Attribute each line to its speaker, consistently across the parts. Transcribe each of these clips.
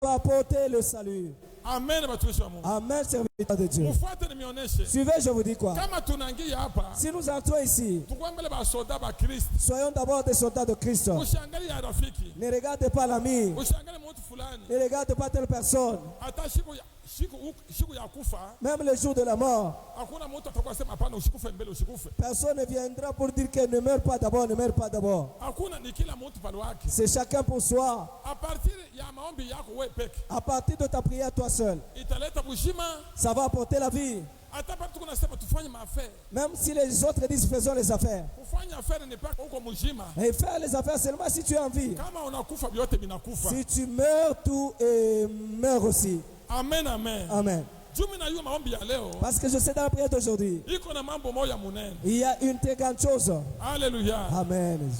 Speaker 1: va apporter le salut.
Speaker 2: Amen.
Speaker 1: Amen, serviteur de Dieu. Suivez, je vous dis quoi. Si nous entrons ici, soyons d'abord des soldats de Christ. Ne regardez pas l'ami. Ne regardez pas telle personne. Même le jour de la mort, personne ne viendra pour dire que ne meurs pas d'abord, ne meurs pas d'abord. C'est chacun pour soi. À partir de ta prière toi seul, ça va apporter la vie. Même si les autres disent faisons les affaires. Et faire les affaires seulement si tu es en vie. Si tu meurs, tout meurt aussi.
Speaker 2: Amen, amen.
Speaker 1: Amen. Parce que je sais dans la prière d'aujourd'hui, il y a une très grande chose.
Speaker 2: Alléluia.
Speaker 1: Amen.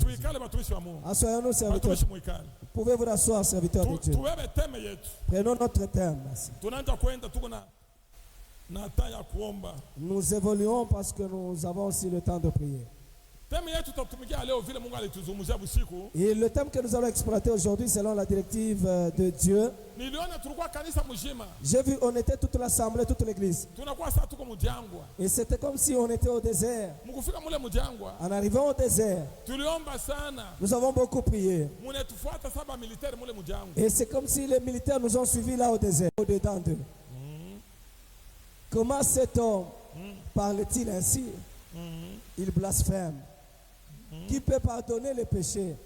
Speaker 1: Assoyons-nous, serviteurs. Vous pouvez vous rasseoir, serviteurs de Dieu. Prenons notre thème. Nous évoluons parce que nous avons aussi le temps de prier. Et le thème que nous allons exploiter aujourd'hui, selon la directive de Dieu, j'ai vu, on était toute l'assemblée, toute l'église. Et c'était comme si on était au désert. En arrivant au désert, nous avons beaucoup prié. Et c'est comme si les militaires nous ont suivis là au désert, au-dedans d'eux. Comment cet homme parle-t-il ainsi? Il blasphème. Qui peut pardonner les péchés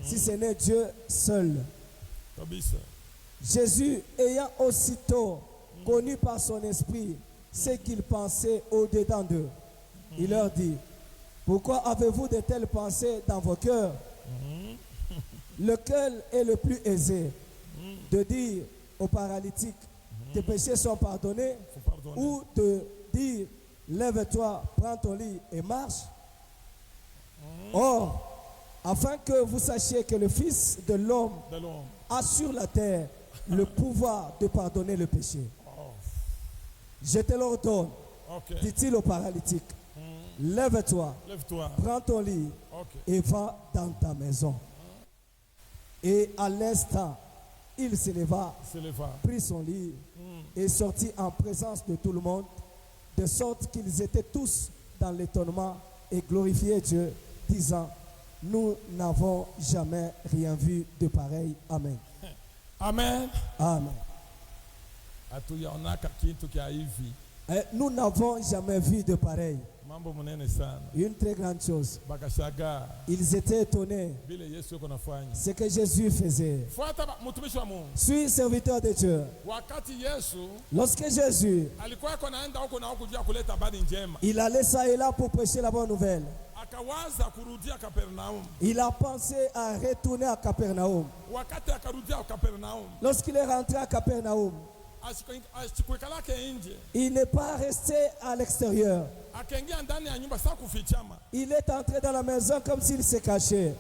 Speaker 1: si ce n'est Dieu seul? Jésus, ayant aussitôt connu par son esprit ce qu'il pensait au-dedans d'eux, il leur dit: pourquoi avez-vous de telles pensées dans vos cœurs? Lequel est le plus aisé de dire aux paralytiques: tes péchés sont pardonnés, ou de dire: lève-toi, prends ton lit et marche? Or, afin que vous sachiez que le Fils de l'homme a sur la terre le pouvoir de pardonner le péché. Je te l'ordonne, dit-il au paralytique, lève-toi, prends ton lit et va dans ta maison. Et à l'instant, il se leva, prit son lit et sortit en présence de tout le monde, de sorte qu'ils étaient tous dans l'étonnement et glorifiaient Dieu, disant: nous n'avons jamais rien vu de pareil. Amen.
Speaker 2: Amen.
Speaker 1: Amen. Nous n'avons jamais vu de pareil. Une très grande chose. Ils étaient étonnés. Ce que Jésus faisait. Suis serviteur de Dieu. Lorsque Jésus, il allait ça et là pour prêcher la bonne nouvelle, il a pensé à retourner à Capernaum. Lorsqu'il est rentré à Capernaum, il n'est pas resté à l'extérieur. Il est entré dans la maison comme s'il se cachait.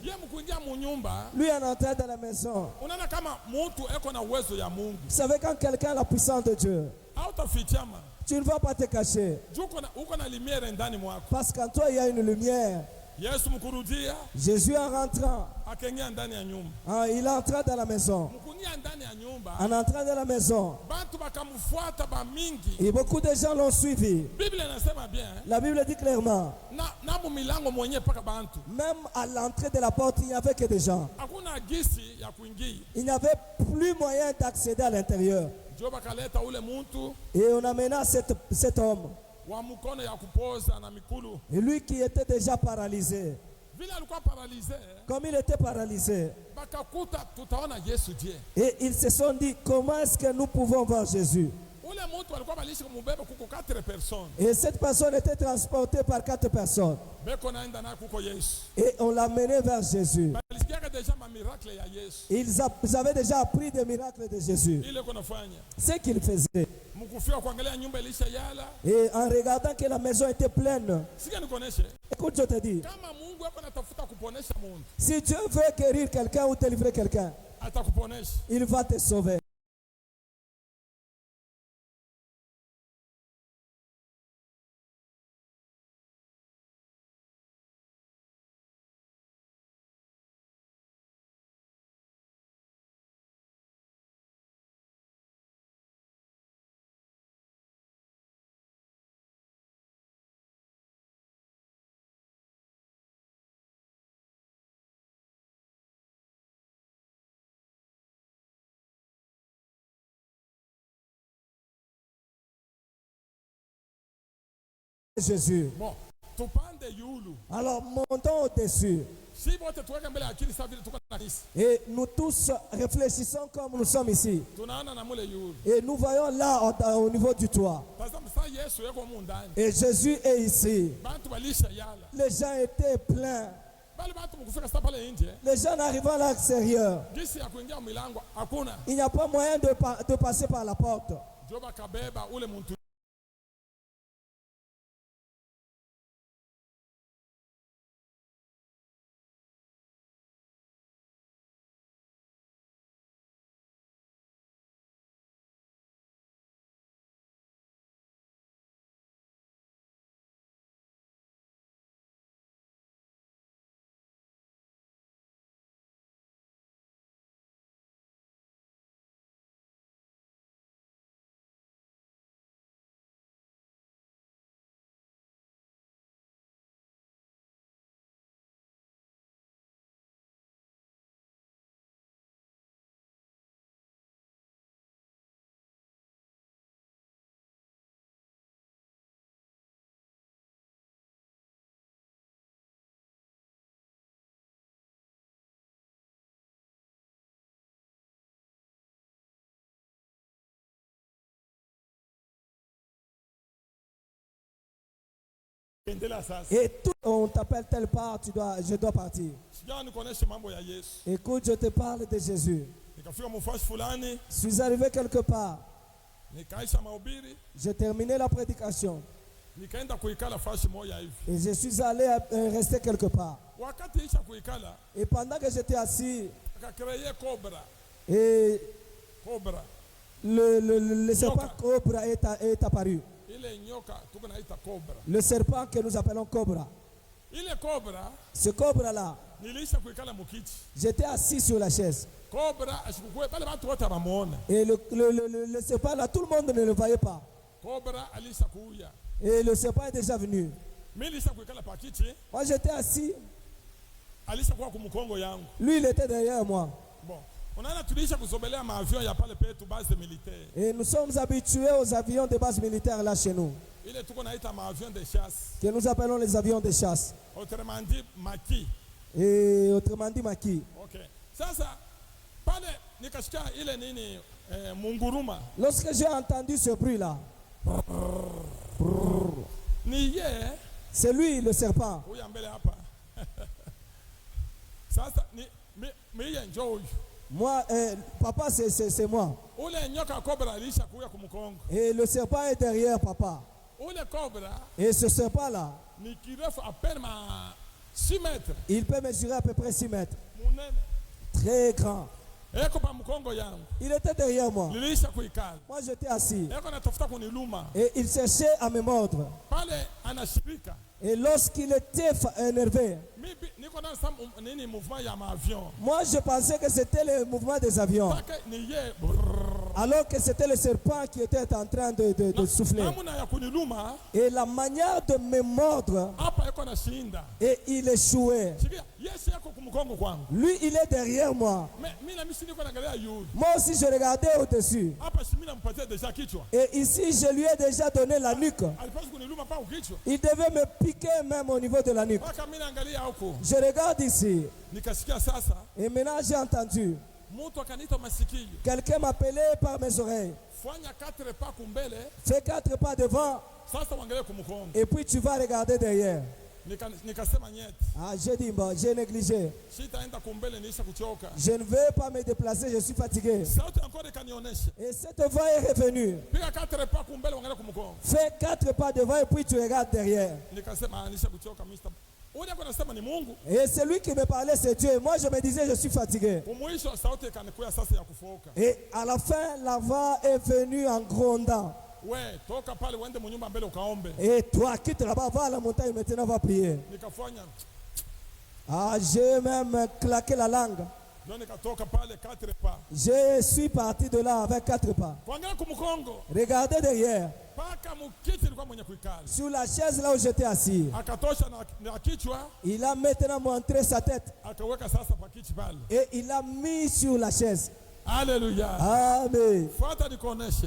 Speaker 1: Lui est entré dans la maison. Vous savez, quand quelqu'un a la puissance de Dieu, tu ne vas pas te cacher. Parce qu'en toi, il y a une lumière. Jésus en rentrant, il entra dans la maison. En entrant dans la maison, et beaucoup de gens l'ont suivi. La Bible dit clairement, même à l'entrée de la porte, il n'y avait que des gens. Il n'y avait plus moyen d'accéder à l'intérieur. Et on amena cet homme. Et lui qui était déjà paralysé. Comme il était paralysé, et ils se sont dit: comment est-ce que nous pouvons voir Jésus? Et cette personne était transportée par 4 personnes. Et on l'a mené vers Jésus. Ils avaient déjà appris des miracles de Jésus. Ce qu'il faisait. Et en regardant que la maison était pleine, écoute, je te dis, si Dieu veut guérir quelqu'un ou te livrer quelqu'un, il va te sauver. Jésus.
Speaker 2: Bon, tupande yulu.
Speaker 1: Alors montons au-dessus.
Speaker 2: Si wote tuweke mbele akili sawa vile tuko na kanisa.
Speaker 1: Et nous tous réfléchissons comme nous sommes ici.
Speaker 2: Tunaona na mule yulu.
Speaker 1: Et nous voyons là au niveau du toit.
Speaker 2: Tazama sasa Yesu yuko mu ndani.
Speaker 1: Et Jésus est ici.
Speaker 2: Bantu balisha yala.
Speaker 1: Les gens étaient pleins.
Speaker 2: Bali bantu mkufika sasa pale nje.
Speaker 1: Les gens arrivant à l'extérieur.
Speaker 2: Gisi ya kuingia milango hakuna.
Speaker 1: Il n'y a pas moyen de passer par la porte.
Speaker 2: Joba kabeba ule muntu.
Speaker 1: Et tout, on t'appelle telle part, je dois partir. Écoute, je te parle de Jésus. Je suis arrivé quelque part. J'ai terminé la prédication. Et je suis allé rester quelque part. Et pendant que j'étais assis, et le serpent cobra est apparu. Le serpent que nous appelons cobra. Ce cobra-là, j'étais assis sur la chaise. Et le serpent-là, tout le monde ne le voyait pas. Et le serpent est déjà venu. Moi, j'étais assis. Lui, il était derrière moi. Et nous sommes habitués aux avions de base militaire là chez nous. Que nous appelons les avions de chasse. Et autrement dit maquis. Lorsque j'ai entendu ce bruit là, c'est lui le serpent. Moi, papa, c'est moi. Et le serpent est derrière papa. Et ce serpent-là, il peut mesurer à peu près 6 mètres. Très grand. Il était derrière moi. Moi, j'étais assis. Et il cherchait à me mordre. Et lorsqu'il était énervé, moi je pensais que c'était le mouvement des avions. Alors que c'était le serpent qui était en train de souffler. Et la manière de me mordre, et il échouait. Lui, il est derrière moi. Moi aussi, je regardais au-dessus. Et ici, je lui ai déjà donné la nuque. Il devait me piquer même au niveau de la nuque. Je regarde ici. Et maintenant, j'ai entendu. Quelqu'un m'appelait par mes oreilles. Fais 4 pas devant. Et puis tu vas regarder derrière. Ah, j'ai dit, bon, j'ai négligé. Je ne veux pas me déplacer, je suis fatigué. Et cette voix est revenue. Fais 4 pas devant et puis tu regardes derrière. Et celui qui me parlait, c'est Dieu. Moi, je me disais, je suis fatigué. Et à la fin, la voix est venue en grondant. Et toi, quitte là-bas, va à la montagne, maintenant va prier. Ah, j'ai même claqué la langue. Je suis parti de là avec 4 pas. Regardez derrière. Sur la chaise là où j'étais assis. Il a maintenant montré sa tête. Et il l'a mis sur la chaise.
Speaker 2: Alléluia.
Speaker 1: Amen.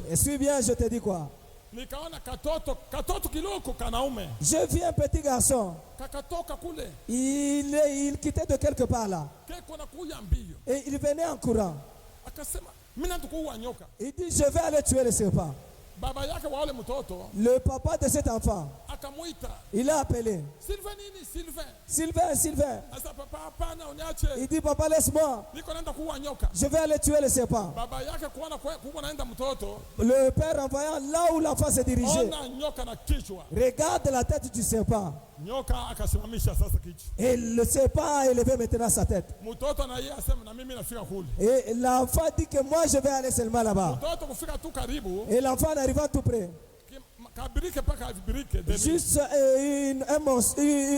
Speaker 2: Et
Speaker 1: suis bien, je te dis quoi?
Speaker 2: nikaona katoto kiloko kanaume
Speaker 1: Je vis un petit garçon.
Speaker 2: kakatoka kule
Speaker 1: Il quittait de quelque part là.
Speaker 2: keko na kuya mbio,
Speaker 1: Et il venait en courant.
Speaker 2: akasema mimi natukuua nyoka.
Speaker 1: Il dit, je vais aller tuer le serpent.
Speaker 2: Baba yake wa ule mtoto
Speaker 1: Le papa de cet enfant,
Speaker 2: akamuita,
Speaker 1: il a appelé.
Speaker 2: Sylvain nini Sylvain?
Speaker 1: Sylvain, Sylvain.
Speaker 2: Asa papa, hapana uniache,
Speaker 1: Il dit, papa, laisse-moi.
Speaker 2: niko naenda kuua nyoka.
Speaker 1: Je vais aller tuer le serpent.
Speaker 2: Baba yake kuona kuko naenda mtoto,
Speaker 1: Le père en voyant là où l'enfant se dirigeait,
Speaker 2: ona nyoka na kichwa.
Speaker 1: regarde la tête du serpent.
Speaker 2: Nyoka akasimamisha sasa kichwa.
Speaker 1: Et le serpent a élevé maintenant sa tête.
Speaker 2: Mtoto na yeye asema na mimi nafika kule.
Speaker 1: Et l'enfant dit que moi je vais aller seulement là-bas.
Speaker 2: Mtoto kufika tu karibu,
Speaker 1: Et l'enfant en arrivant tout près,
Speaker 2: kabirike paka birike deni.
Speaker 1: juste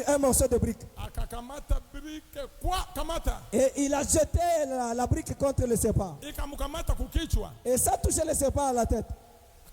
Speaker 1: un morceau de brique.
Speaker 2: Akakamata birike kwa kamata.
Speaker 1: Et il a jeté la brique contre le serpent.
Speaker 2: Ikamkamata kukichwa.
Speaker 1: Et ça touchait le serpent à la tête.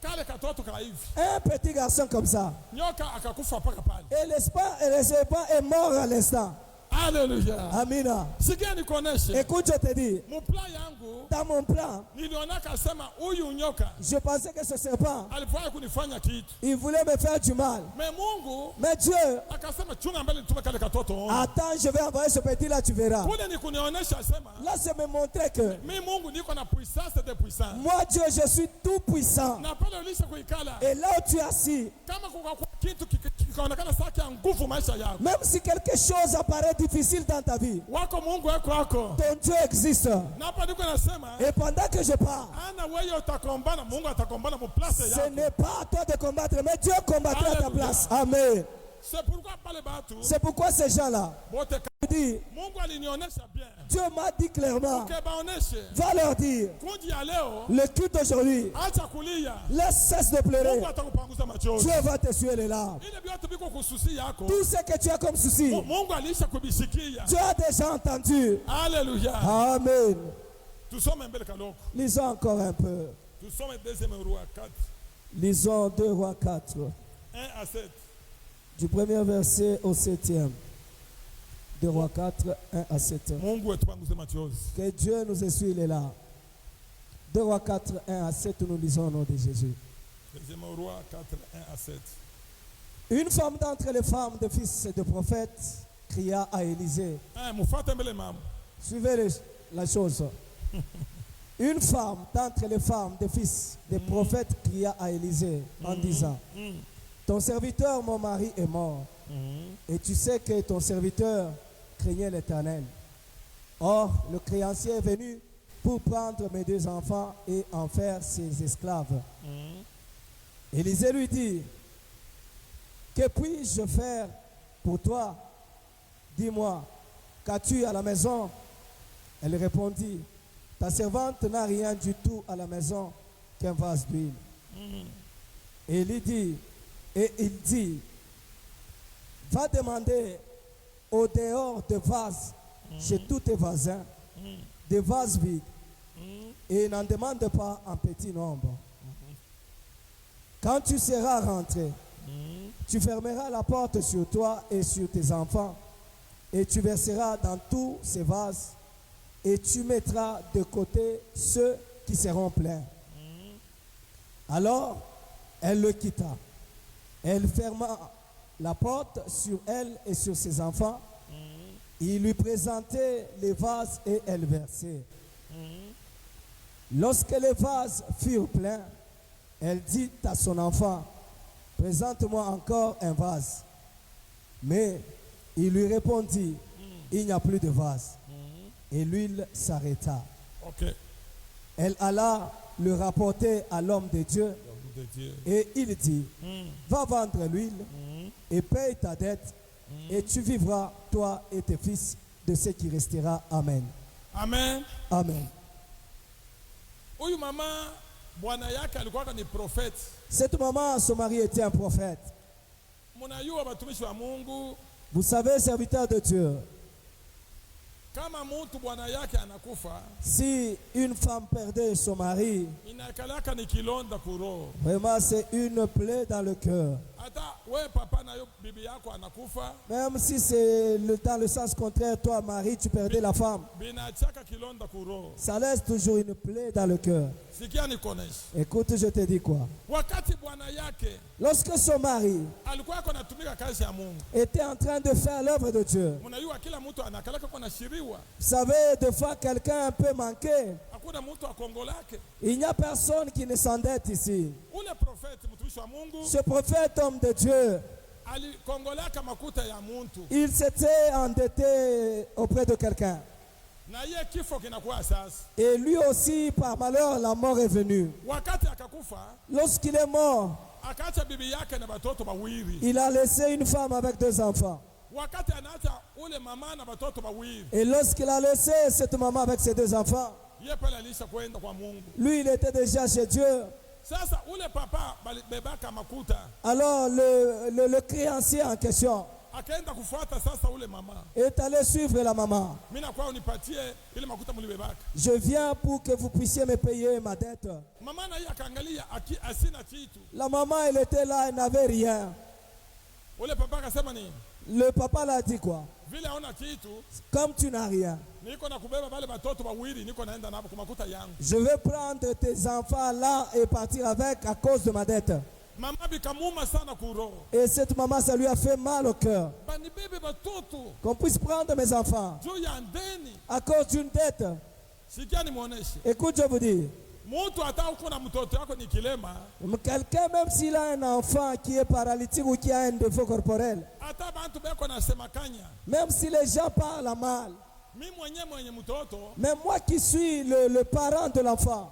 Speaker 2: Kale katoto ka hivi.
Speaker 1: Un petit garçon comme ça.
Speaker 2: Nyoka akakufa paka pale.
Speaker 1: Et le serpent est mort à l'instant.
Speaker 2: Hallelujah.
Speaker 1: Amina.
Speaker 2: Sikia nikuoneshe.
Speaker 1: Écoute, je te dis,
Speaker 2: Mpla yangu
Speaker 1: dans mon plan,
Speaker 2: niliona kasema huyu nyoka
Speaker 1: je pensais que ce serpent,
Speaker 2: alifanya kunifanya kitu.
Speaker 1: il voulait me faire du mal.
Speaker 2: Mais Mungu
Speaker 1: Mais Dieu,
Speaker 2: akasema chunga mbele nitume kale katoto.
Speaker 1: attends, je vais envoyer ce petit là, tu verras.
Speaker 2: Kule ni kunionyesha sema
Speaker 1: Là, c'est me montrer que
Speaker 2: mimi Mungu niko na puissance de puissance.
Speaker 1: moi, Dieu, je suis tout puissant.
Speaker 2: Na pale ulisha kuikala.
Speaker 1: Et là où tu es assis,
Speaker 2: Kama kukakuwa kitu kikaonekana saki ya nguvu maisha yako.
Speaker 1: même si quelque chose apparaît difficile dans ta vie,
Speaker 2: Wako Mungu wako wako.
Speaker 1: ton Dieu existe.
Speaker 2: Na hapa niko nasema
Speaker 1: Et pendant que je parle,
Speaker 2: ana wewe utakombana, Mungu atakombana mu place
Speaker 1: ce
Speaker 2: yako.
Speaker 1: n'est pas à toi de combattre, mais Dieu combattra à ta
Speaker 2: Alléluia.
Speaker 1: place. Amen.
Speaker 2: C'est pourquoi pale batu
Speaker 1: C'est pourquoi ces gens-là,
Speaker 2: bote
Speaker 1: dit,
Speaker 2: Mungu alinionyesha bien.
Speaker 1: Dieu m'a dit clairement,
Speaker 2: Ukebaoneshe
Speaker 1: va leur dire,
Speaker 2: kundi ya leo
Speaker 1: le culte d'aujourd'hui,
Speaker 2: acha kulia.
Speaker 1: laisse cesse de pleurer.
Speaker 2: Mungu atakupanguza machozi.
Speaker 1: Dieu va t'essuyer les larmes.
Speaker 2: Ile vyote viko kususi yako.
Speaker 1: Tout ce que tu as comme souci,
Speaker 2: Mungu alisha kubisikia.
Speaker 1: tu as déjà entendu.
Speaker 2: Alléluia.
Speaker 1: Amen.
Speaker 2: Tusome mbele kaloko.
Speaker 1: Lisons encore un peu.
Speaker 2: Tusome deuxième roi 4,
Speaker 1: Lisons 2 Rois 4,
Speaker 2: 1 à 7.
Speaker 1: du premier verset au 7e. 2 Rois 4, 1 à 7.
Speaker 2: Mungu atupanguze machozi.
Speaker 1: Que Dieu nous essuie les larmes. 2 Rois 4, 1 à 7, nous lisons au nom de Jésus.
Speaker 2: Deuxième roi 4, 1 à 7.
Speaker 1: Une femme d'entre les femmes des fils de prophètes cria à Élisée.
Speaker 2: Mufate mbele mama.
Speaker 1: Suivez la chose. Une femme d'entre les femmes des fils des prophètes cria à Élisée en disant, ton serviteur, mon mari, est mort. Et tu sais que ton serviteur craignait l'Éternel. Or, le créancier est venu pour prendre mes 2 enfants et en faire ses esclaves. Élisée lui dit, que puis-je faire pour toi? Dis-moi, qu'as-tu à la maison? Elle répondit, ta servante n'a rien du tout à la maison qu'un vase d'huile. Et il dit, va demander au dehors de vases chez tous tes voisins, des vases vides, et n'en demande pas en petit nombre. Quand tu seras rentré, tu fermeras la porte sur toi et sur tes enfants, et tu verseras dans tous ces vases, et tu mettras de côté ceux qui seront pleins. Alors, elle le quitta. Elle ferma la porte sur elle et sur ses enfants. Il lui présentait les vases et elle versait. Lorsque les vases furent pleins, elle dit à son enfant, présente-moi encore un vase. Mais il lui répondit, il n'y a plus de vase. Et l'huile s'arrêta.
Speaker 2: Okay.
Speaker 1: Elle alla le rapporter à l'homme de Dieu. Et il dit, va vendre l'huile et paye ta dette et tu vivras, toi et tes fils, de ce qui restera. Amen.
Speaker 2: Amen.
Speaker 1: Amen.
Speaker 2: Huyu mama bwana yake alikuwa ni prophète.
Speaker 1: Cette maman, son mari était un prophète.
Speaker 2: Munajua watumishi wa Mungu,
Speaker 1: Vous savez, serviteur de Dieu,
Speaker 2: kama mtu bwana yake anakufa,
Speaker 1: si une femme perdait son mari,
Speaker 2: inakalaka ni kilonda kuro.
Speaker 1: vraiment c'est une plaie dans le cœur. Même si c'est dans le sens contraire, toi, Marie, tu perdais la femme. Ça laisse toujours une plaie dans le cœur. Écoute, je te dis quoi. Lorsque son mari était en train de faire l'œuvre de Dieu, vous savez, des fois quelqu'un peut manquer. Il n'y a personne qui ne s'endette ici. Ce prophète, homme de Dieu, il s'était endetté auprès de quelqu'un. Et lui aussi, par malheur, la mort est venue. Lorsqu'il est mort, il a laissé une femme avec 2 enfants. Et lorsqu'il a laissé cette maman avec ses 2 enfants, lui, il était déjà chez Dieu. Alors le créancier en question est allé suivre la maman. Je viens pour que vous puissiez me payer ma dette. La maman, elle était là, elle n'avait rien. Le papa l'a dit quoi? Comme tu n'as rien, je vais prendre tes enfants là et partir avec à cause de ma dette. Et cette maman, ça lui a fait mal au cœur. Qu'on puisse prendre mes enfants à cause d'une dette. Écoute, je vous dis, quelqu'un, même s'il a un enfant qui est paralytique ou qui a un défaut corporel, même si les gens parlent mal, même moi qui suis le parent de l'enfant,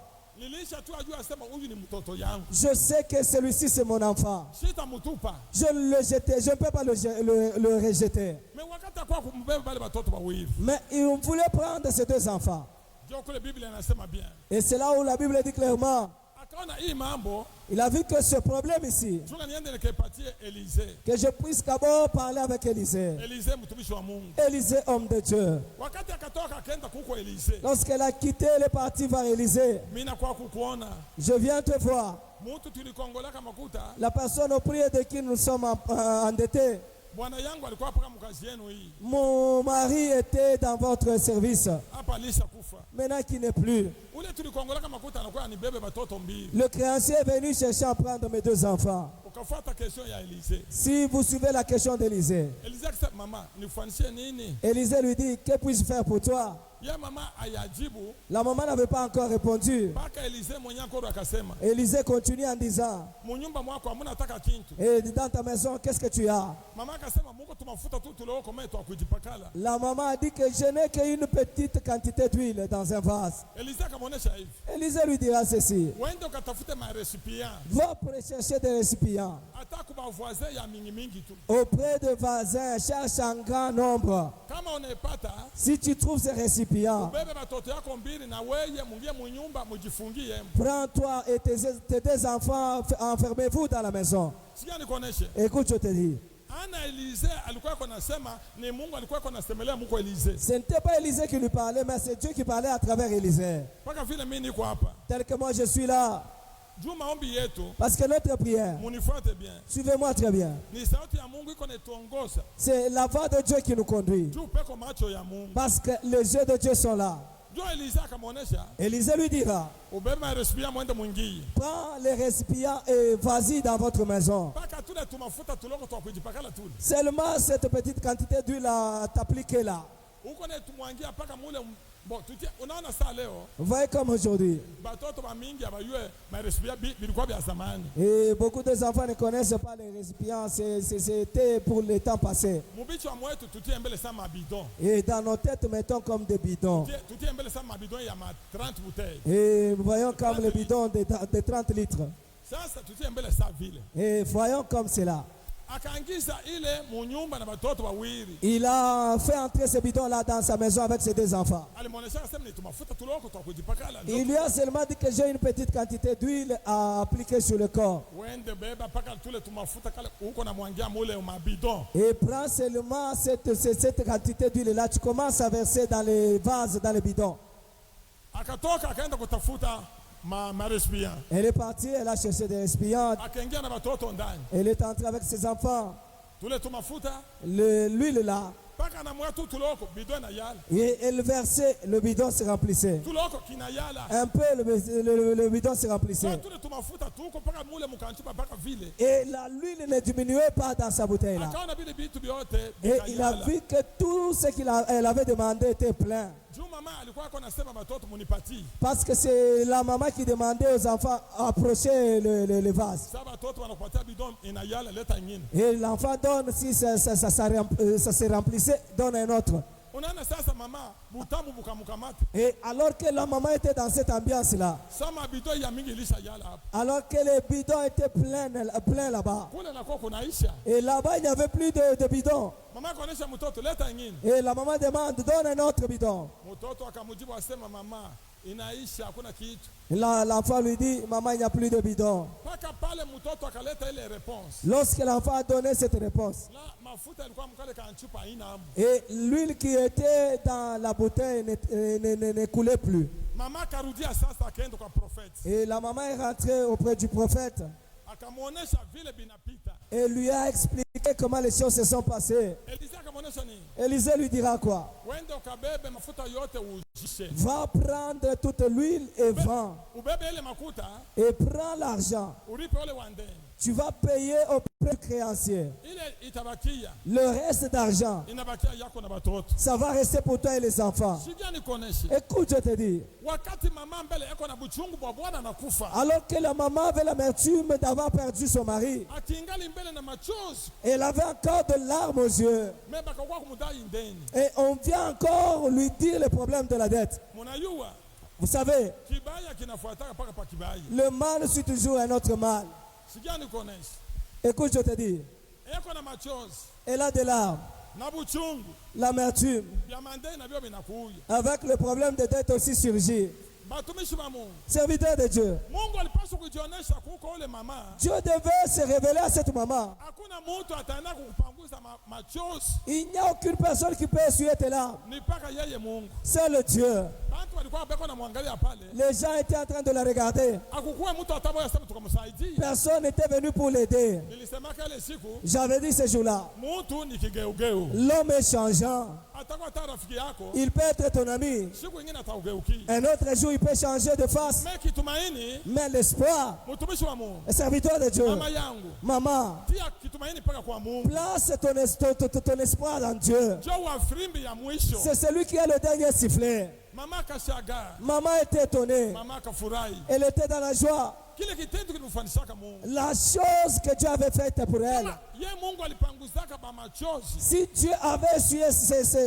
Speaker 1: je sais que celui-ci c'est mon enfant. Je ne le jetais, je ne peux pas le rejeter. Mais il voulait prendre ces 2 enfants. Et c'est là où la Bible dit clairement, il a vu que ce problème ici, que je puisse d'abord parler avec Élisée. Élisée, homme de Dieu. Lorsqu'elle a quitté, elle est partie vers Élisée. Je viens te voir. La personne auprès de qui nous sommes endettés. Mon mari était dans votre service. Maintenant qu'il n'est plus. Le créancier est venu chercher à prendre mes 2 enfants. Si vous suivez la question d'Élisée, Élisée lui dit, que puis-je faire pour toi? La maman n'avait pas encore répondu. Élisée continue en disant, et dans ta maison, qu'est-ce que tu as? La maman a dit que je n'ai qu'une petite quantité d'huile dans un vase. Élisée lui dira ceci, va chercher des récipients. Auprès de voisins, cherche un grand nombre. Si tu trouves ces récipients, prends-toi et tes 2 enfants, enfermez-vous dans la maison. Écoute, je te dis, ce n'était pas Élisée qui lui parlait, mais c'est Dieu qui parlait à travers Élisée. Tel que moi je suis là. Parce que notre prière, suivez-moi très bien, c'est la voix de Dieu qui nous conduit. Parce que les yeux de Dieu sont là. Élisée lui dira, prends les récipients et vas-y dans votre maison. Seulement cette petite quantité d'huile à t'appliquer là. Vous voyez comme aujourd'hui. Et beaucoup de enfants ne connaissent pas les récipients. C'était pour les temps passés. Et dans nos têtes, mettons comme des bidons. Et voyons comme les bidons de 30 litres. Et voyons comme c'est là. Il a fait entrer ce bidon-là dans sa maison avec ses 2 enfants. Il lui a seulement dit que j'ai une petite quantité d'huile à appliquer sur le corps. Et prends seulement cette quantité d'huile-là, tu commences à verser dans les vases, dans les bidons. Elle est partie, elle a cherché des récipients.
Speaker 2: akaingia na watoto ndani
Speaker 1: Elle est entrée avec ses enfants.
Speaker 2: tule tu mafuta
Speaker 1: L'huile là.
Speaker 2: mpaka na mwetu tuloko bidon na yala
Speaker 1: Et elle versait, le bidon se remplissait.
Speaker 2: tuloko kina yala
Speaker 1: Un peu, le bidon se remplissait.
Speaker 2: tule tu mafuta tuko mpaka mule mukanchupa mpaka vile
Speaker 1: Et l'huile ne diminuait pas dans sa bouteille là.
Speaker 2: akaona vile vitu vyote
Speaker 1: Et il a vu que tout ce qu'elle avait demandé était plein.
Speaker 2: juu mama alikuwa ako nasema watoto munipatie
Speaker 1: Parce que c'est la maman qui demandait aux enfants d'approcher le vase.
Speaker 2: sasa watoto wanakupatia bidon ina yala leta nyingine
Speaker 1: Et l'enfant donne, si ça se remplissait, donne un autre.
Speaker 2: unaona sasa mama butamu bukamkamata
Speaker 1: Et alors que la maman était dans cette ambiance-là,
Speaker 2: sama bidon ya mingi ilisha yala hapa
Speaker 1: alors que les bidons étaient pleins là-bas,
Speaker 2: kule nakuwa kunaisha
Speaker 1: et là-bas il n'y avait plus de bidons.
Speaker 2: mama akaonesha mtoto leta nyingine
Speaker 1: Et la maman demande, donne un autre bidon.
Speaker 2: mtoto akamujibu asema mama inaisha hakuna kitu
Speaker 1: L'enfant lui dit, maman, il n'y a plus de bidon.
Speaker 2: mpaka pale mtoto akaleta ile réponse
Speaker 1: Lorsque l'enfant a donné cette réponse,
Speaker 2: la mafuta ilikuwa mkale kanchupa haina amu
Speaker 1: et l'huile qui était dans la bouteille ne coulait plus.
Speaker 2: mama akarudia sasa akaenda kwa prophète
Speaker 1: Et la maman est rentrée auprès du prophète
Speaker 2: akamuonesha vile binapita
Speaker 1: et lui a expliqué comment les choses se sont passées.
Speaker 2: Elisa akamuonesha nini
Speaker 1: Élisée lui dira quoi?
Speaker 2: wende ukabebe mafuta yote ujishe
Speaker 1: Va prendre toute l'huile et vends.
Speaker 2: ubebe ile makuta
Speaker 1: Et prends l'argent.
Speaker 2: ulipe ole wa ndeni
Speaker 1: Tu vas payer auprès du créancier.
Speaker 2: ile itabakia
Speaker 1: Le reste d'argent,
Speaker 2: inabakia yako na watoto
Speaker 1: ça va rester pour toi et les enfants.
Speaker 2: sija nikuoneshe
Speaker 1: Écoute, je te dis.
Speaker 2: wakati mama mbele eko na buchungu bwa bwana nakufa
Speaker 1: Alors que la maman avait l'amertume d'avoir perdu son mari,
Speaker 2: atingali mbele na machozi
Speaker 1: elle avait encore de larmes aux yeux.
Speaker 2: me bakakuwa kumudai ndeni
Speaker 1: Et on vient encore lui dire le problème de la dette.
Speaker 2: munayua
Speaker 1: Vous savez,
Speaker 2: kibaya kinafuataka mpaka pa kibaya
Speaker 1: le mal suit toujours un autre mal.
Speaker 2: sija nikuoneshe
Speaker 1: Écoute, je te dis,
Speaker 2: eko na machozi
Speaker 1: elle a des larmes,
Speaker 2: na buchungu
Speaker 1: l'amertume.
Speaker 2: vya mandeni na vyo vinakuya
Speaker 1: Avec le problème de dette aussi surgit.
Speaker 2: batumishi ba Mungu
Speaker 1: Serviteur de Dieu,
Speaker 2: Mungu alipaswa kujionesha kuko ule mama
Speaker 1: Dieu devait se révéler à cette maman.
Speaker 2: hakuna mtu ataenda kukupanguza machozi
Speaker 1: Il n'y a aucune personne qui peut essuyer tes larmes.
Speaker 2: ni mpaka yeye Mungu
Speaker 1: C'est le Dieu.
Speaker 2: bantu walikuwa beko na mwangalia pale
Speaker 1: Les gens étaient en train de la regarder.
Speaker 2: akukuwa mtu ataboya sema tukamsaidia
Speaker 1: Personne n'était venu pour l'aider.
Speaker 2: nilisemaka ile siku
Speaker 1: J'avais dit ce jour-là,
Speaker 2: mtu ni kigeugeu
Speaker 1: l'homme est changeant.
Speaker 2: atakuwa hata rafiki yako
Speaker 1: Il peut être ton ami.
Speaker 2: siku ingine ataugeukia
Speaker 1: Un autre jour, il peut changer de face.
Speaker 2: me kitumaini
Speaker 1: Mais l'espoir,
Speaker 2: mtumishi wa Mungu
Speaker 1: le serviteur de Dieu,
Speaker 2: mama yangu
Speaker 1: maman,
Speaker 2: tia kitumaini mpaka kwa Mungu
Speaker 1: place ton espoir en Dieu.
Speaker 2: jo wa frimbi ya mwisho
Speaker 1: C'est celui qui a le dernier sifflet.
Speaker 2: mama kashaga
Speaker 1: Maman était étonnée.
Speaker 2: mama kafurahi
Speaker 1: Elle était dans la joie.
Speaker 2: kile kitendo kilimfanishaka Mungu
Speaker 1: La chose que Dieu avait faite pour elle.
Speaker 2: kama ye Mungu alipanguzaka ba machozi
Speaker 1: Si Dieu avait essuyé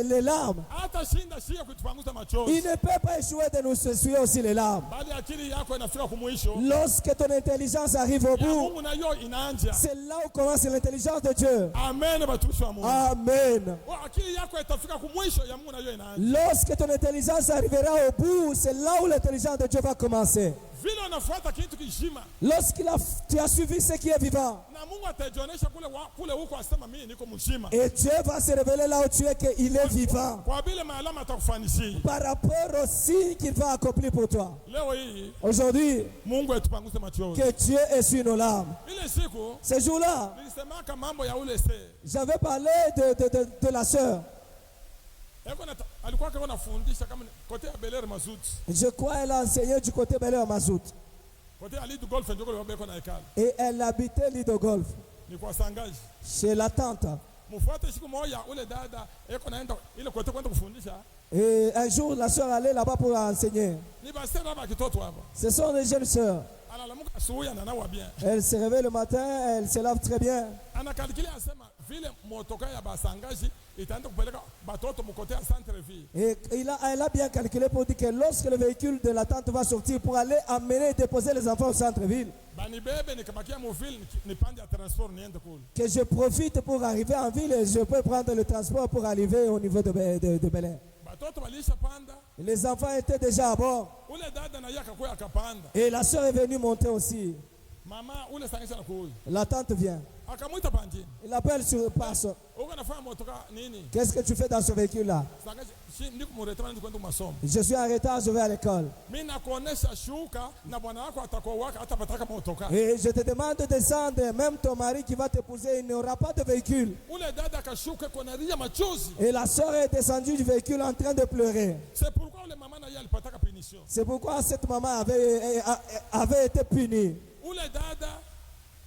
Speaker 1: les larmes,
Speaker 2: hata shinda shia kutupanguza
Speaker 1: il
Speaker 2: machozi
Speaker 1: ne peut pas échouer de nous essuyer aussi les larmes.
Speaker 2: bali akili yako inafika kumwisho
Speaker 1: Lorsque ton intelligence arrive au
Speaker 2: ya
Speaker 1: bout,
Speaker 2: Mungu nayo inaanja
Speaker 1: c'est là où commence l'intelligence de Dieu.
Speaker 2: amen batumishi wa Mungu
Speaker 1: Amen.
Speaker 2: akili yako itafika kumwisho ya Mungu nayo inaanja
Speaker 1: Lorsque ton intelligence arrivera au bout, c'est là où l'intelligence de Dieu va commencer.
Speaker 2: vile unafuata kitu kishima
Speaker 1: Tu as suivi ce qui est vivant.
Speaker 2: na Mungu atajionyesha kule huko asema mimi niko mzima
Speaker 1: Et Dieu va se révéler là où tu es qu'il est vivant.
Speaker 2: kwa vile maalama atakufanishia
Speaker 1: Par rapport au signe qu'il va accomplir pour toi.
Speaker 2: leo hii
Speaker 1: Aujourd'hui,
Speaker 2: Mungu atupanguze machozi
Speaker 1: que Dieu essuie nos larmes.
Speaker 2: ile siku
Speaker 1: Ce jour-là,
Speaker 2: nilisemaka mambo ya ule se
Speaker 1: j'avais parlé de la sœur.
Speaker 2: alikuwa kama anafundisha kama kote ya Beler Mazuti
Speaker 1: Je crois qu'elle a enseigné du côté Belé Mazout.
Speaker 2: kote ya Lidu Golf ndio kwa beko na hekalo
Speaker 1: Et elle habitait l'île de Golfe,
Speaker 2: ni kwa sangaji
Speaker 1: chez la tante.
Speaker 2: mfuate siku moja ule dada eko naenda ile kote kwenda kufundisha
Speaker 1: Et un jour, la sœur allait là-bas pour enseigner.
Speaker 2: ni basi baba kitoto hapa
Speaker 1: Ce sont des jeunes sœurs.
Speaker 2: analamuka asubuhi ananawa bien
Speaker 1: Elle se réveille le matin, elle se lave très bien.
Speaker 2: anakalkilia asema vile motoka ya basangaji itaenda kupeleka batoto mkote ya centre ville
Speaker 1: Et elle a bien calculé pour dire que lorsque le véhicule de la tante va sortir pour aller amener et déposer les enfants au centre-ville,
Speaker 2: bani bebe nikabakia mu ville nipande ya transport niende kule
Speaker 1: que je profite pour arriver en ville et je peux prendre le transport pour arriver au niveau de Bel Air.
Speaker 2: batoto balisha panda
Speaker 1: Les enfants étaient déjà à bord.
Speaker 2: ule dada na yaka kwa akapanda
Speaker 1: Et la sœur est venue monter aussi.
Speaker 2: Mama ule sangisha na kuhuyu.
Speaker 1: La tante vient.
Speaker 2: Akamuita panjini.
Speaker 1: Il appelle sur passe.
Speaker 2: Ukanafanya motoka nini?
Speaker 1: Qu'est-ce que tu fais dans ce véhicule-là?
Speaker 2: Sangaji ndiko muretema ndiko kwenda masomo.
Speaker 1: Je suis en retard, je vais à l'école.
Speaker 2: Mimi nakuonesha shuka na bwana wako atakuwa waka hata pataka motoka.
Speaker 1: Et je te demande de descendre, même ton mari qui va t'épouser, il n'aura pas de véhicule.
Speaker 2: Ule dada akashuka kwa naria machozi.
Speaker 1: Et la sœur est descendue du véhicule en train de pleurer.
Speaker 2: C'est pourquoi ule mama na yeye alipataka punition.
Speaker 1: C'est pourquoi cette maman avait été punie.
Speaker 2: Ule dada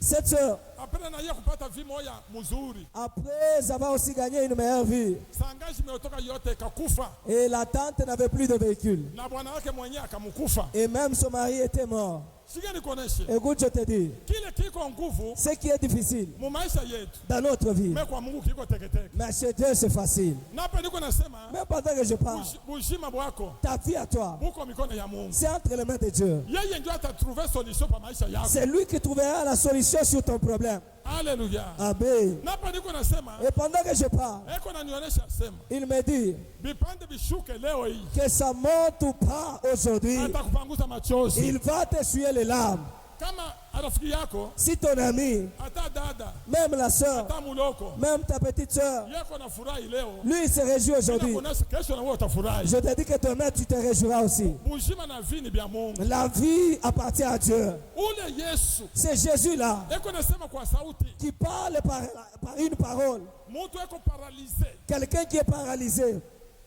Speaker 1: Cette sœur,
Speaker 2: après na yeye kupata vie moya mzuri.
Speaker 1: après avoir aussi gagné une meilleure vie,
Speaker 2: Sangaji imetoka yote kakufa.
Speaker 1: et la tante n'avait plus de véhicule.
Speaker 2: Na bwana wake mwenyewe akamkufa.
Speaker 1: Et même son mari était mort.
Speaker 2: Sikia nikuoneshe.
Speaker 1: Écoute, je te dis,
Speaker 2: Kile kiko nguvu
Speaker 1: ce qui est difficile
Speaker 2: mu maisha yetu.
Speaker 1: dans notre vie,
Speaker 2: Mais kwa Mungu kiko teketeke.
Speaker 1: mais chez Dieu c'est facile.
Speaker 2: Na hapa niko nasema
Speaker 1: Mais pendant que je parle,
Speaker 2: bushima bwako
Speaker 1: ta vie à toi,
Speaker 2: buko mikono ya Mungu.
Speaker 1: c'est entre les mains de Dieu.
Speaker 2: Yeye ndio atatrouver solution pa maisha yako.
Speaker 1: C'est lui qui trouvera la solution sur ton problème.
Speaker 2: Alléluia.
Speaker 1: Amen.
Speaker 2: Na hapa niko nasema
Speaker 1: Et pendant que je parle,
Speaker 2: eko nanionyesha sema
Speaker 1: il me dit
Speaker 2: vipande vishuke leo hii.
Speaker 1: que ça monte ou pas aujourd'hui,
Speaker 2: Atakupanguza machozi.
Speaker 1: il va t'essuyer les larmes.
Speaker 2: Kama rafiki yako
Speaker 1: Si ton ami,
Speaker 2: ata dada
Speaker 1: même la soeur,
Speaker 2: ata muloko
Speaker 1: même ta petite soeur,
Speaker 2: yako na furahi leo.
Speaker 1: lui il se réjouit aujourd'hui.
Speaker 2: Kuonesha kesho na wewe utafurahi.
Speaker 1: Je te dis que demain tu te réjouiras aussi.
Speaker 2: Bushima na vini bya Mungu.
Speaker 1: La vie appartient à Dieu.
Speaker 2: Ule Yesu
Speaker 1: C'est Jésus-là
Speaker 2: eko nasema kwa sauti.
Speaker 1: qui parle par une parole.
Speaker 2: Mtu eko paralysé.
Speaker 1: Quelqu'un qui est paralysé,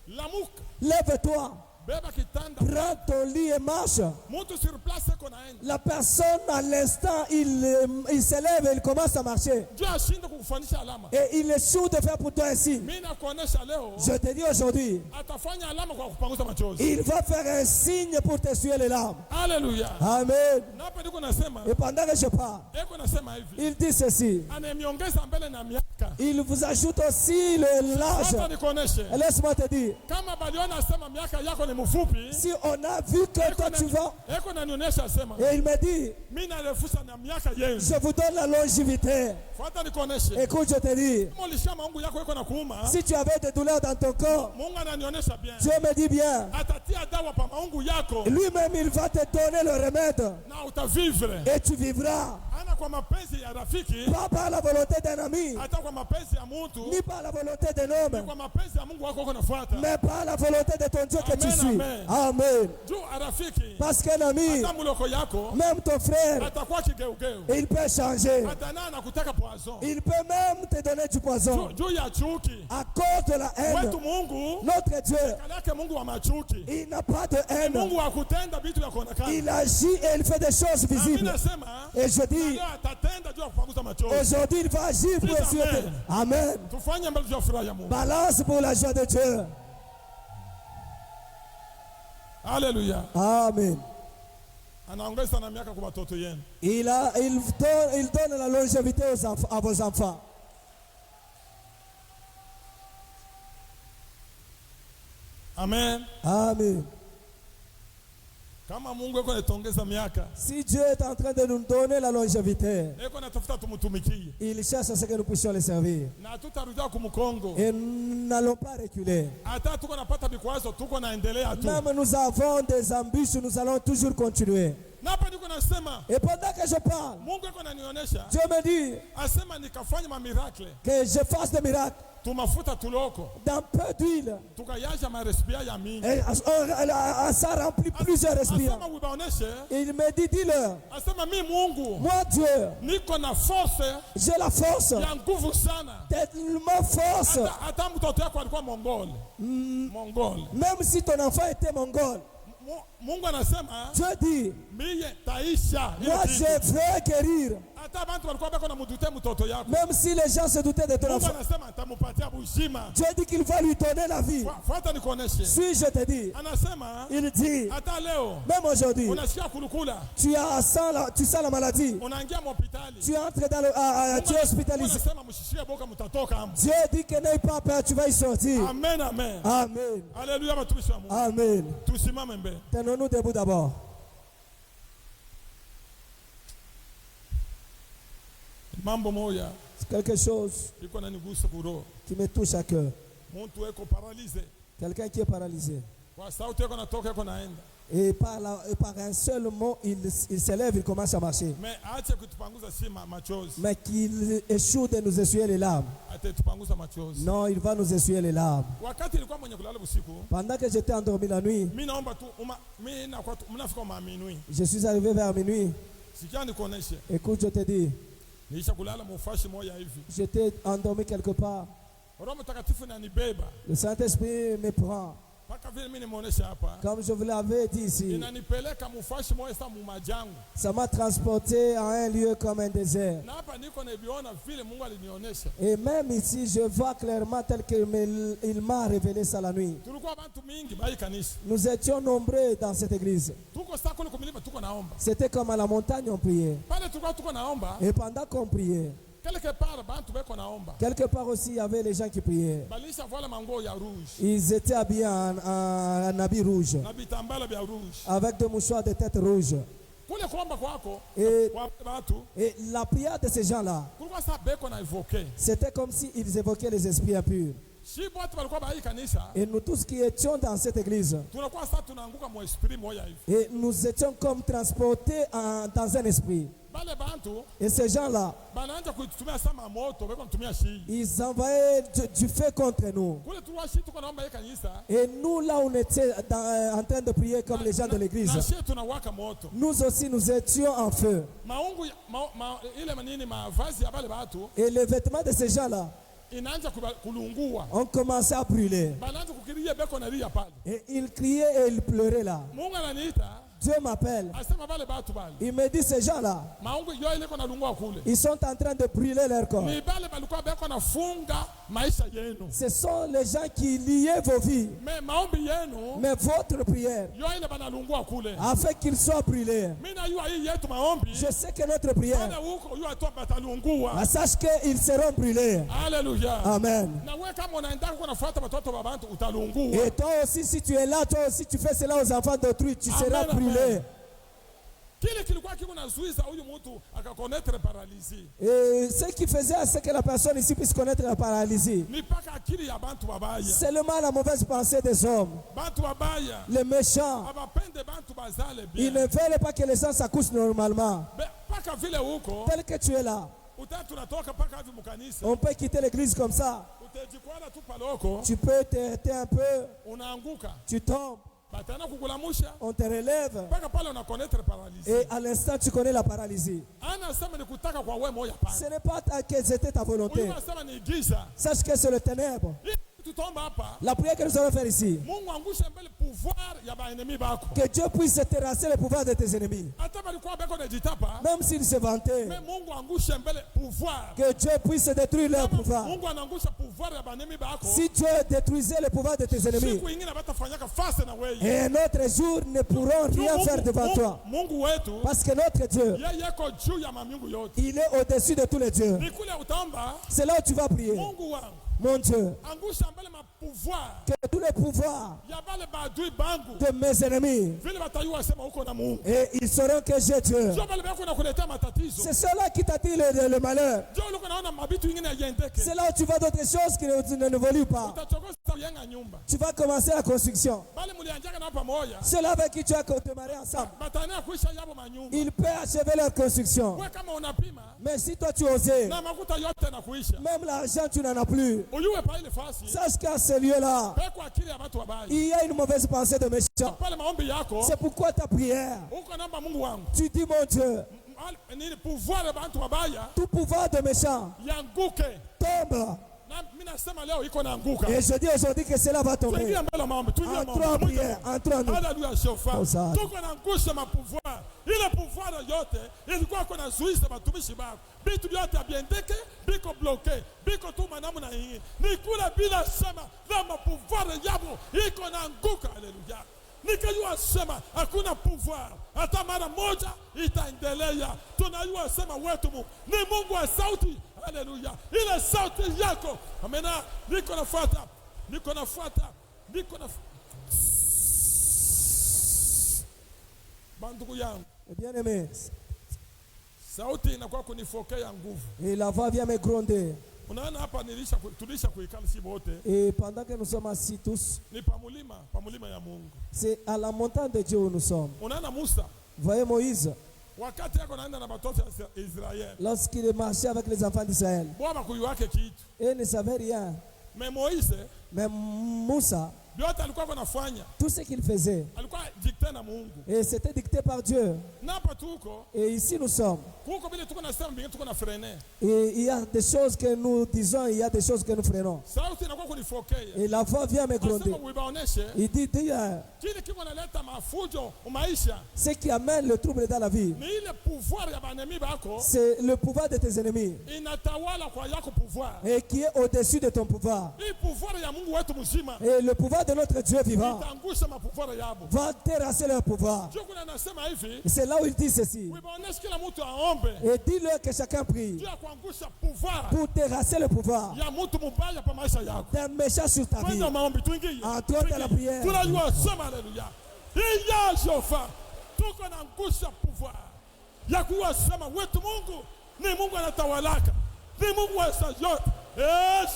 Speaker 2: Lamuka.
Speaker 1: lève-toi,
Speaker 2: Beba kitanda.
Speaker 1: prends ton lit et marche.
Speaker 2: Mtu sur place eko naenda.
Speaker 1: La personne, à l'instant, il s'élève et il commence à marcher.
Speaker 2: Dieu ashinde kukufanisha alama.
Speaker 1: Et il est sûr de faire pour toi un signe.
Speaker 2: Mimi nakuonesha leo
Speaker 1: Je te dis aujourd'hui,
Speaker 2: atafanya alama kwa kupanguza machozi.
Speaker 1: il va faire un signe pour t'essuyer les larmes.
Speaker 2: Alléluia.
Speaker 1: Amen.
Speaker 2: Na hapa niko nasema
Speaker 1: Et pendant que je parle,
Speaker 2: eko nasema hivi.
Speaker 1: il dit ceci.
Speaker 2: Anemiongeza mbele na miaka.
Speaker 1: Il vous ajoute aussi le l'âge.
Speaker 2: Hata nikuoneshe.
Speaker 1: Et laisse-moi te dire,
Speaker 2: Kama baliona asema miaka yako ni mfupi.
Speaker 1: si on a vu que toi tu vas,
Speaker 2: Eko nanionyesha asema.
Speaker 1: et il me dit,
Speaker 2: Mimi narefusa na miaka yenu.
Speaker 1: je vous donne la longévité.
Speaker 2: Fuata nikuoneshe.
Speaker 1: Écoute, je te dis,
Speaker 2: Kama ulishia maungu yako eko na kuuma.
Speaker 1: si tu avais des douleurs dans ton corps,
Speaker 2: Mungu ananionyesha bien.
Speaker 1: Dieu me dit bien,
Speaker 2: Atatia dawa pa maungu yako
Speaker 1: lui-même il va te donner le remède
Speaker 2: na utavivre.
Speaker 1: et tu vivras.
Speaker 2: Ana kwa mapenzi ya rafiki,
Speaker 1: Pas par la volonté d'un ami,
Speaker 2: hata kwa mapenzi ya mtu,
Speaker 1: ni par la volonté d'un
Speaker 2: ni
Speaker 1: homme,
Speaker 2: kwa mapenzi ya Mungu wako uko nafuata.
Speaker 1: mais par la volonté de ton Dieu que tu
Speaker 2: Amen,
Speaker 1: suis.
Speaker 2: amen.
Speaker 1: Amen.
Speaker 2: Juu rafiki,
Speaker 1: Parce qu'un ami,
Speaker 2: hata muloko yako
Speaker 1: même ton frère,
Speaker 2: atakuwa kigeugeu.
Speaker 1: il peut changer.
Speaker 2: Hata na anakutaka poison.
Speaker 1: Il peut même te donner du poison.
Speaker 2: Juu ya chuki.
Speaker 1: À cause de la haine,
Speaker 2: Wetu Mungu,
Speaker 1: notre Dieu,
Speaker 2: kalake Mungu wa machuki.
Speaker 1: il n'a pas de haine.
Speaker 2: Mungu wa kutenda vitu vya kuonekana.
Speaker 1: Il agit et il fait des choses
Speaker 2: Mimi
Speaker 1: visibles.
Speaker 2: nasema,
Speaker 1: Et je dis,
Speaker 2: leo atatenda juu ya kupanguza machozi.
Speaker 1: aujourd'hui, il va agir pour
Speaker 2: Dis
Speaker 1: essuyer.
Speaker 2: amen.
Speaker 1: Amen.
Speaker 2: Tufanye mbele ya furaha ya Mungu.
Speaker 1: Balance pour la joie de Dieu.
Speaker 2: Alléluia.
Speaker 1: Amen.
Speaker 2: Anaongeza na miaka kwa watoto yenu.
Speaker 1: Il donne la longévité aux enfants, à vos enfants.
Speaker 2: Amen.
Speaker 1: Amen.
Speaker 2: Kama Mungu yuko anatongeza miaka,
Speaker 1: Si Dieu est en train de nous donner la longévité,
Speaker 2: yuko anatafuta tumtumikie.
Speaker 1: il cherche à ce que nous puissions les servir.
Speaker 2: Na tutarudia kumkongo.
Speaker 1: Et nous n'allons pas reculer.
Speaker 2: Hata tuko napata vikwazo, tuko naendelea tu.
Speaker 1: Même nous avons des embûches, nous allons toujours continuer.
Speaker 2: Na hapa niko nasema,
Speaker 1: Et pendant que je parle,
Speaker 2: Mungu yuko ananionyesha,
Speaker 1: Dieu me dit
Speaker 2: asema nikafanye ma miracle.
Speaker 1: que je fasse des miracles
Speaker 2: Tumafuta tuloko.
Speaker 1: dans peu d'huile.
Speaker 2: Tukayaja ma respira ya mingi.
Speaker 1: Et ça remplit plusieurs respirants.
Speaker 2: Asema wibaoneshe,
Speaker 1: Il me dit, dis-leur,
Speaker 2: asema mi Mungu,
Speaker 1: moi Dieu,
Speaker 2: niko na force
Speaker 1: j'ai la force,
Speaker 2: ya nguvu sana.
Speaker 1: tellement force.
Speaker 2: Hata mtoto yako alikuwa Mongol. Mongol.
Speaker 1: Même si ton enfant était mongol,
Speaker 2: Mungu anasema,
Speaker 1: Dieu dit,
Speaker 2: miye taisha.
Speaker 1: moi je veux guérir.
Speaker 2: Hata bantu walikuwa bako na mudute mtoto yako.
Speaker 1: Même si les gens se doutaient de ton
Speaker 2: Mungu
Speaker 1: enfant,
Speaker 2: anasema atamupatia uzima.
Speaker 1: Dieu dit qu'il va lui donner la vie.
Speaker 2: Fuata nikuoneshe.
Speaker 1: Si je te dis,
Speaker 2: Anasema,
Speaker 1: il dit,
Speaker 2: hata leo
Speaker 1: même aujourd'hui,
Speaker 2: unasikia kulukula,
Speaker 1: tu sens la maladie,
Speaker 2: unaingia hospitali.
Speaker 1: tu entres dans tu es hospitalisé.
Speaker 2: Anasema mshishie boka mtatoka hapo.
Speaker 1: Dieu dit que n'aie pas peur, tu vas y sortir.
Speaker 2: Amen, amen.
Speaker 1: Amen.
Speaker 2: Alléluia, watumishi wa Mungu.
Speaker 1: Amen.
Speaker 2: Tusimame mbele.
Speaker 1: Tenons-nous debout d'abord.
Speaker 2: Mambo moja
Speaker 1: C'est quelque chose
Speaker 2: iko nanigusa kuroho.
Speaker 1: qui me touche à cœur.
Speaker 2: Mtu eko paralize.
Speaker 1: Quelqu'un qui est paralysé.
Speaker 2: Kwa sauti yako natoka yako naenda.
Speaker 1: Et par un seul mot, il s'élève, il commence à marcher.
Speaker 2: Mais ache kutupanguza si machozi.
Speaker 1: Mais qu'il échoue de nous essuyer les larmes.
Speaker 2: Atetupanguza machozi.
Speaker 1: Non, il va nous essuyer les larmes.
Speaker 2: Wakati nilikuwa mwenye kulala usiku.
Speaker 1: Pendant que j'étais endormi la nuit,
Speaker 2: Mimi naomba tu mimi na kwa mnafika ma minuit.
Speaker 1: je suis arrivé vers minuit.
Speaker 2: Sikia nikuoneshe.
Speaker 1: Écoute, je te dis,
Speaker 2: Nilisha kulala mufashi moja hivi.
Speaker 1: j'étais endormi quelque part.
Speaker 2: Roho Mtakatifu ananibeba.
Speaker 1: Le Saint-Esprit me prend.
Speaker 2: Paka vile mimi nimeonesha hapa.
Speaker 1: Comme je vous l'avais dit ici,
Speaker 2: Inanipeleka mufashi moja sa mumajangu.
Speaker 1: ça m'a transporté à un lieu comme un désert.
Speaker 2: Na hapa niko nabiona vile Mungu alinionyesha.
Speaker 1: Et même ici, je vois clairement tel qu'il m'a révélé ça la nuit.
Speaker 2: Tulikuwa bantu mingi bai kanisa.
Speaker 1: Nous étions nombreux dans cette église.
Speaker 2: Tuko sasa kule kumilima tuko naomba.
Speaker 1: C'était comme à la montagne, on priait.
Speaker 2: Pale tulikuwa tuko naomba.
Speaker 1: Et pendant qu'on priait,
Speaker 2: Quelque part bantu beko naomba.
Speaker 1: quelque part aussi, il y avait les gens qui priaient.
Speaker 2: Balisha voile mango ya rouge.
Speaker 1: Ils étaient habillés en habit rouge,
Speaker 2: Na bitambala bya rouge.
Speaker 1: avec des mouchoirs de tête rouge.
Speaker 2: Kule kuomba kwako.
Speaker 1: Et,
Speaker 2: Kwa bantu.
Speaker 1: et la prière de ces gens-là,
Speaker 2: Kulikuwa sasa beko na evoke.
Speaker 1: c'était comme s'ils évoquaient les esprits impurs.
Speaker 2: Si bote balikuwa bai kanisa.
Speaker 1: Et nous tous qui étions dans cette église,
Speaker 2: Tunakuwa sasa tunaanguka mu esprit moja hivi.
Speaker 1: et nous étions comme transportés dans un esprit.
Speaker 2: Bale bantu
Speaker 1: Et ces gens-là,
Speaker 2: banaanza kuitumia sama moto beko natumia shi.
Speaker 1: ils envoyaient du feu contre nous.
Speaker 2: Kule tulikuwa shi tuko naomba kanisa.
Speaker 1: Et nous, là, on était en train de prier comme les gens de l'église.
Speaker 2: Na shi tunawaka moto.
Speaker 1: Nous aussi, nous étions en feu.
Speaker 2: Maungu ile manini mavazi ya bale batu
Speaker 1: Et les vêtements de ces gens-là
Speaker 2: inaanza kulungua.
Speaker 1: ont commencé à brûler.
Speaker 2: Banaanza kukiria beko na ria pale.
Speaker 1: Et ils criaient et ils pleuraient là.
Speaker 2: Mungu ananiita.
Speaker 1: Dieu m'appelle.
Speaker 2: Asema bale batu bale.
Speaker 1: Il me dit, ces gens-là,
Speaker 2: Maungu yo ile kona lungua kule.
Speaker 1: ils sont en train de brûler leur corps.
Speaker 2: Ni bale balikuwa beko na funga maisha yenu.
Speaker 1: Ce sont les gens qui liaient vos vies.
Speaker 2: Me maombi yenu
Speaker 1: Mais votre prière,
Speaker 2: yo ile banalungua kule.
Speaker 1: afin qu'ils soient brûlés.
Speaker 2: Mimi na yua hii yetu maombi.
Speaker 1: Je sais que notre prière,
Speaker 2: Bale huko yo atoa batalungua.
Speaker 1: sache qu'ils seront brûlés.
Speaker 2: Haleluya.
Speaker 1: Amen.
Speaker 2: Na wewe kama unaenda kunafuata watoto wa bantu utalungua.
Speaker 1: Et toi aussi, si tu es là, toi aussi, tu fais cela aux enfants d'autrui, tu seras
Speaker 2: Amen,
Speaker 1: brûlé.
Speaker 2: amen. Kile kilikuwa kiko nazuiza huyu mtu akakonetre paralysie.
Speaker 1: Et ce qui faisait à ce que la personne ici puisse connaître la paralysie,
Speaker 2: Ni paka akili ya bantu babaya.
Speaker 1: seulement la mauvaise pensée des hommes,
Speaker 2: Bantu babaya.
Speaker 1: les méchants.
Speaker 2: Abapende bantu bazale
Speaker 1: Ils
Speaker 2: bien.
Speaker 1: ne veulent pas que les gens s'accouchent normalement.
Speaker 2: Paka vile huko.
Speaker 1: Tel que tu es là,
Speaker 2: Utatu tunatoka paka hivi mkanisa.
Speaker 1: on peut quitter l'église comme ça.
Speaker 2: Utajikwala tu paloko.
Speaker 1: Tu peux t'arrêter un peu,
Speaker 2: Unaanguka.
Speaker 1: tu tombes,
Speaker 2: Batana kukulamusha.
Speaker 1: on te relève.
Speaker 2: Paka pale unakonetre paralysie.
Speaker 1: Et à l'instant, tu connais la paralysie.
Speaker 2: Ana sema ni kutaka kwa wewe moja
Speaker 1: Ce
Speaker 2: pale.
Speaker 1: n'est pas que c'était ta volonté.
Speaker 2: Huyu anasema ni giza.
Speaker 1: Sache que c'est le ténèbre.
Speaker 2: Tutomba hapa.
Speaker 1: La prière que nous allons faire ici,
Speaker 2: Mungu angushe mbele pouvoir ya baenemi bako.
Speaker 1: que Dieu puisse terrasser le pouvoir de tes ennemis.
Speaker 2: Hata balikuwa beko najitapa.
Speaker 1: Même s'ils se vantaient,
Speaker 2: Mais Mungu angushe mbele pouvoir.
Speaker 1: que Dieu puisse détruire leur pouvoir.
Speaker 2: Mungu anangusha pouvoir ya baenemi bako.
Speaker 1: Si Dieu détruisait le pouvoir de tes ennemis,
Speaker 2: Siku ingine batafanyaka face na wewe.
Speaker 1: et un autre jour ne pourront rien faire devant toi.
Speaker 2: Mungu wetu
Speaker 1: Parce que notre Dieu,
Speaker 2: yeye yako juu ya mamiungu yote.
Speaker 1: il est au-dessus de tous les dieux.
Speaker 2: Ni kule utaomba
Speaker 1: C'est là où tu vas prier.
Speaker 2: Mungu wangu
Speaker 1: Mon Dieu,
Speaker 2: angusha mbele ma pouvoir
Speaker 1: que tous les pouvoirs
Speaker 2: ya bale badui bangu
Speaker 1: de mes ennemis,
Speaker 2: vile batayua sema uko na Mungu.
Speaker 1: et ils sauront que j'ai Dieu.
Speaker 2: Sio bale bako na kuletea matatizo.
Speaker 1: C'est cela qui t'attire le malheur.
Speaker 2: Ndio uko naona mabitu ingine yendeke.
Speaker 1: C'est là où tu vois d'autres choses qui ne évoluent pas.
Speaker 2: Utachokoza yenga nyumba.
Speaker 1: Tu vas commencer la construction.
Speaker 2: Bale mulianjaka na pamoja.
Speaker 1: Ceux-là avec qui tu as démarré ensemble,
Speaker 2: Batania kuisha yabo manyumba.
Speaker 1: ils peuvent achever leur construction.
Speaker 2: Wewe kama unapima
Speaker 1: Mais si toi tu osais,
Speaker 2: na makuta yote na kuisha.
Speaker 1: même l'argent tu n'en as plus.
Speaker 2: Uyuwe pa ile fasi.
Speaker 1: Sache qu'à ce lieu-là,
Speaker 2: Peko akili ya watu wabaya.
Speaker 1: il y a une mauvaise pensée de méchant.
Speaker 2: Pale maombi yako.
Speaker 1: C'est pourquoi ta prière,
Speaker 2: Uko namba Mungu wangu.
Speaker 1: tu dis mon Dieu,
Speaker 2: Nini pouvoir ya bantu wabaya
Speaker 1: tout pouvoir de méchant
Speaker 2: yanguke.
Speaker 1: tombe.
Speaker 2: Na mimi nasema leo iko naanguka.
Speaker 1: Et je dis aujourd'hui que cela va tomber.
Speaker 2: Tuingie mbele maombi, tuingie
Speaker 1: Entrons en prière, entrons en nous.
Speaker 2: Haleluya shofa.
Speaker 1: Osana.
Speaker 2: Tuko naangusha mapouvoir. Ile pouvoir yote ilikuwa kuna zuiza batumishi bako. Bitu vyote abiendeke, biko bloke, biko tu manamu na hii. Ni kula bila sema na mapouvoir yabo iko naanguka. Haleluya. Nikajua sema hakuna pouvoir hata mara moja itaendelea. Tunajua sema wetu Mungu ni Mungu wa sauti. Haleluya. Ile sauti yako. Amena. Niko nafuata. Bandugu yangu.
Speaker 1: Bien-aimé,
Speaker 2: Sauti inakuwa kunifokea nguvu.
Speaker 1: et la voix vient me gronder.
Speaker 2: Unaona hapa tulisha kuikala si wote.
Speaker 1: Et pendant que nous sommes assis tous,
Speaker 2: Ni pamulima ya Mungu.
Speaker 1: c'est à la montagne de Dieu où nous sommes.
Speaker 2: Unaona Musa.
Speaker 1: Voyez Moïse,
Speaker 2: Wakati yako naenda na batoto ya Israeli.
Speaker 1: lorsqu'il marchait avec les enfants d'Israël,
Speaker 2: Bwana kuyuake kitu.
Speaker 1: et il ne savait rien.
Speaker 2: Mais Moïse,
Speaker 1: Mais Moussa,
Speaker 2: yote alikuwa anafanya.
Speaker 1: tout ce qu'il faisait,
Speaker 2: Alikuwa dicté na Mungu.
Speaker 1: et c'était dicté par Dieu.
Speaker 2: Napa tuko,
Speaker 1: Et ici nous sommes.
Speaker 2: kuko vile tuko na sema mbingi tuko na freiner.
Speaker 1: Et il y a des choses que nous disons, il y a des choses que nous freinons.
Speaker 2: Sauti inakuwa kunifokea.
Speaker 1: Et la voix vient me gronder.
Speaker 2: Nasema uibaoneshe.
Speaker 1: Il dit,
Speaker 2: Kile kimo naleta mafujo umaisha.
Speaker 1: ce qui amène le trouble dans la vie,
Speaker 2: Ni ile pouvoir ya banemi bako.
Speaker 1: c'est le pouvoir de tes ennemis.
Speaker 2: Inatawala kwa yako pouvoir.
Speaker 1: Et qui est au-dessus de ton pouvoir.
Speaker 2: Hii pouvoir ya Mungu wetu mzima.
Speaker 1: Et le pouvoir de notre Dieu vivant
Speaker 2: Itangusha mapouvoir yabo.
Speaker 1: va terrasser leur pouvoir.
Speaker 2: Juu kuna nasema hivi.
Speaker 1: Et c'est là où il dit ceci.
Speaker 2: Uibaoneshe kila mtu aombe.
Speaker 1: Et dis-leur que chacun prie
Speaker 2: Juu ya kuangusha pouvoir
Speaker 1: pour terrasser le pouvoir
Speaker 2: ya mtu mubaya pa maisha yako.
Speaker 1: d'un méchant sur ta vie.
Speaker 2: Twende maombi tuingie.
Speaker 1: Entrons dans la prière.
Speaker 2: Tunajua sema haleluya. Iya Jehova. Tuko na ngusha pouvoir ya kuwasema wetu Mungu ni Mungu anatawalaka. Ni Mungu wa yote.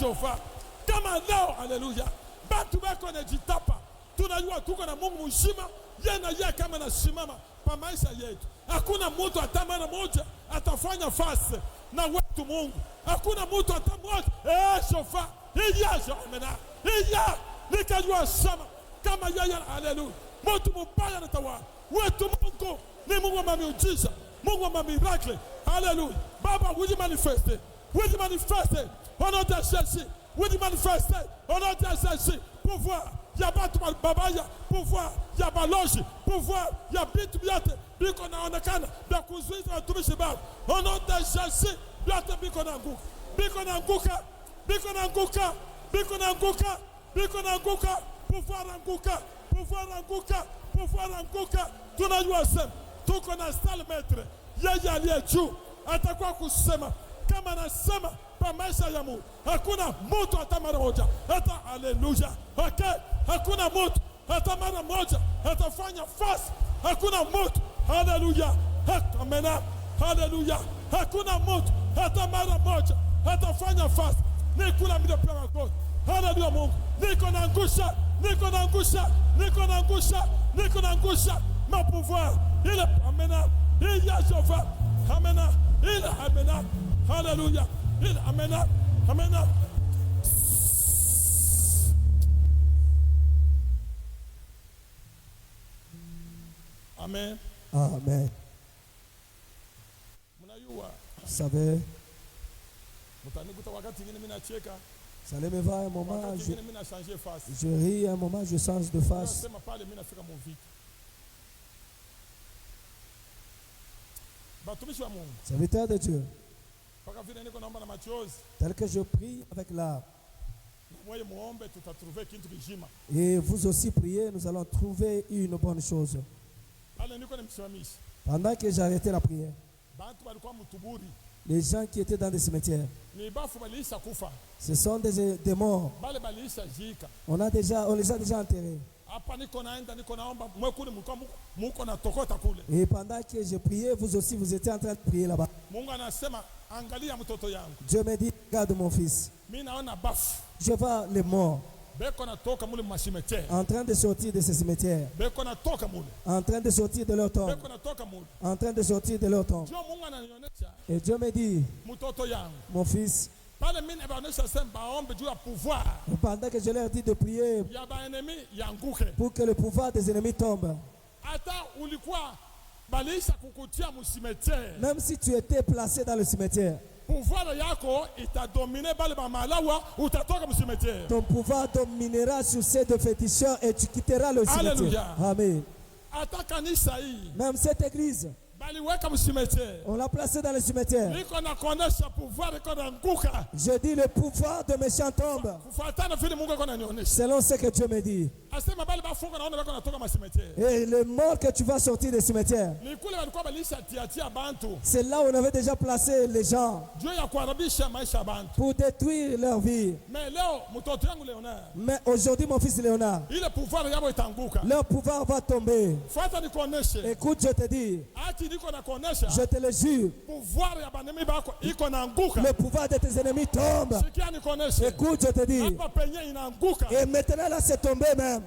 Speaker 2: Jehova. Kama leo haleluya. Batu bako wanajitapa. Tunajua tuko na Mungu mzima. Yeye na yeye kama nasimama pa maisha yetu. Hakuna mtu hata mara moja atafanya fasi na wetu Mungu. Hakuna mtu hata mmoja. Jehova. Iya Jehova. Iya nikajua sema kama yeye haleluya. Mtu mbaya anatawala. Wetu Mungu ni Mungu wa miujiza, Mungu wa miracle. Hallelujah. Baba, will you manifest it? Will you manifest it? On a cherché. Will you manifest it? On a cherché. Pouvoir. Ya batu babaya. Pouvoir. Ya baloji. Pouvoir. Ya bitu biate. Biko naonekana. Ya kuzuiza watumishi baba. On a cherché. Biate biko na nguka. Biko na nguka. Biko na nguka. Biko na nguka. Biko na nguka. Pouvoir anguka. Pouvoir anguka. Pouvoir anguka. Tunajua sema tuko na style metre. Yeye aliye juu atakuwa kusema kama anasema pa maisha ya Mungu. Hakuna mtu hata mara moja. Hata haleluya. Okay? Hakuna mtu hata mara moja atafanya fast. Hakuna mtu. Haleluya. Amen. Haleluya. Hakuna mtu hata mara moja atafanya fast. Nikula mida pia makoti. Haleluya Mungu. Niko na angusha. Niko na angusha. Niko na angusha. Niko na angusha. Ma pouvoir. Il est amena. Il y a Jehova. Amena. Il est amena. Hallelujah. Il est amena. Amena. Amen.
Speaker 1: Amen.
Speaker 2: Mnajua.
Speaker 1: Vous savez,
Speaker 2: Mtanikuta wakati ngine mimi nacheka.
Speaker 1: ça allait me voir un moment,
Speaker 2: Wakati ngine mimi na changer face.
Speaker 1: je ris, un moment, je change de face.
Speaker 2: Nasema pale mimi nafika mviki. Batumishi wa Mungu.
Speaker 1: Serviteur de Dieu,
Speaker 2: Paka vile niko naomba na machozi.
Speaker 1: tel que je prie avec l'âme,
Speaker 2: Mwe muombe tutatrouver kitu kijima.
Speaker 1: et vous aussi priez, nous allons trouver une bonne chose.
Speaker 2: Pale niko nimsimamishi.
Speaker 1: Pendant que j'arrêtais la prière,
Speaker 2: Bantu walikuwa mtuburi.
Speaker 1: les gens qui étaient dans des cimetières,
Speaker 2: Ni bafu baliisha kufa.
Speaker 1: ce sont des morts.
Speaker 2: Bale baliisha jika.
Speaker 1: On les a déjà enterrés.
Speaker 2: Hapa niko naenda niko naomba mwe kule mlikuwa muko na tokota kule.
Speaker 1: Et pendant que je priais, vous aussi, vous étiez en train de prier là-bas.
Speaker 2: Mungu anasema angalia mtoto yangu.
Speaker 1: Dieu me dit, regarde mon fils.
Speaker 2: Mimi naona bafu.
Speaker 1: Je vois les morts
Speaker 2: Beko natoka mule mashimete.
Speaker 1: en train de sortir de ces cimetières,
Speaker 2: Beko natoka mule.
Speaker 1: en train de sortir de leur tombe,
Speaker 2: Beko natoka mule.
Speaker 1: en train de sortir de leur tombe.
Speaker 2: Ndio Mungu ananionyesha
Speaker 1: Et Dieu me dit,
Speaker 2: mtoto yangu.
Speaker 1: mon fils,
Speaker 2: Pale mimi nabaonesha sema baombe juu ya pouvoir.
Speaker 1: pendant que je leur dis de prier
Speaker 2: Ya ba enemy yanguke.
Speaker 1: pour que le pouvoir des ennemis tombe,
Speaker 2: Hata ulikuwa baliisha kukutia msimete.
Speaker 1: même si tu étais placé dans le cimetière,
Speaker 2: Pouvoir yako itadomine bale ba malawa utatoka msimete.
Speaker 1: ton pouvoir dominera sur ces deux féticheurs et tu quitteras le cimetière.
Speaker 2: Alléluia.
Speaker 1: Amen.
Speaker 2: Hata kanisa hii
Speaker 1: Même cette église,
Speaker 2: baliweka msimete.
Speaker 1: on l'a placée dans le cimetière.
Speaker 2: Niko na kuonesha pouvoir iko na nguka.
Speaker 1: Je dis le pouvoir de méchants tombe,
Speaker 2: Kufuatana vile Mungu ananionyesha.
Speaker 1: selon ce que Dieu me dit.
Speaker 2: Asema bale bafunga naona bako natoka msimete.
Speaker 1: Et le mort que tu vas sortir des cimetières,
Speaker 2: Ni kule walikuwa balisha tiatia bantu.
Speaker 1: c'est là où on avait déjà placé les gens
Speaker 2: Juu ya kuharibisha maisha ya bantu.
Speaker 1: pour détruire leur vie.
Speaker 2: Mais leo mtoto yangu Leonard,
Speaker 1: Mais aujourd'hui, mon fils Léonard,
Speaker 2: ile pouvoir yabo itanguka.
Speaker 1: leur pouvoir va tomber.
Speaker 2: Fuata nikuoneshe.
Speaker 1: Écoute, je te dis,
Speaker 2: Ati
Speaker 1: Je te le jure. Le pouvoir de tes ennemis tombe. Écoute, je te dis. Et maintenant là c'est tombé même.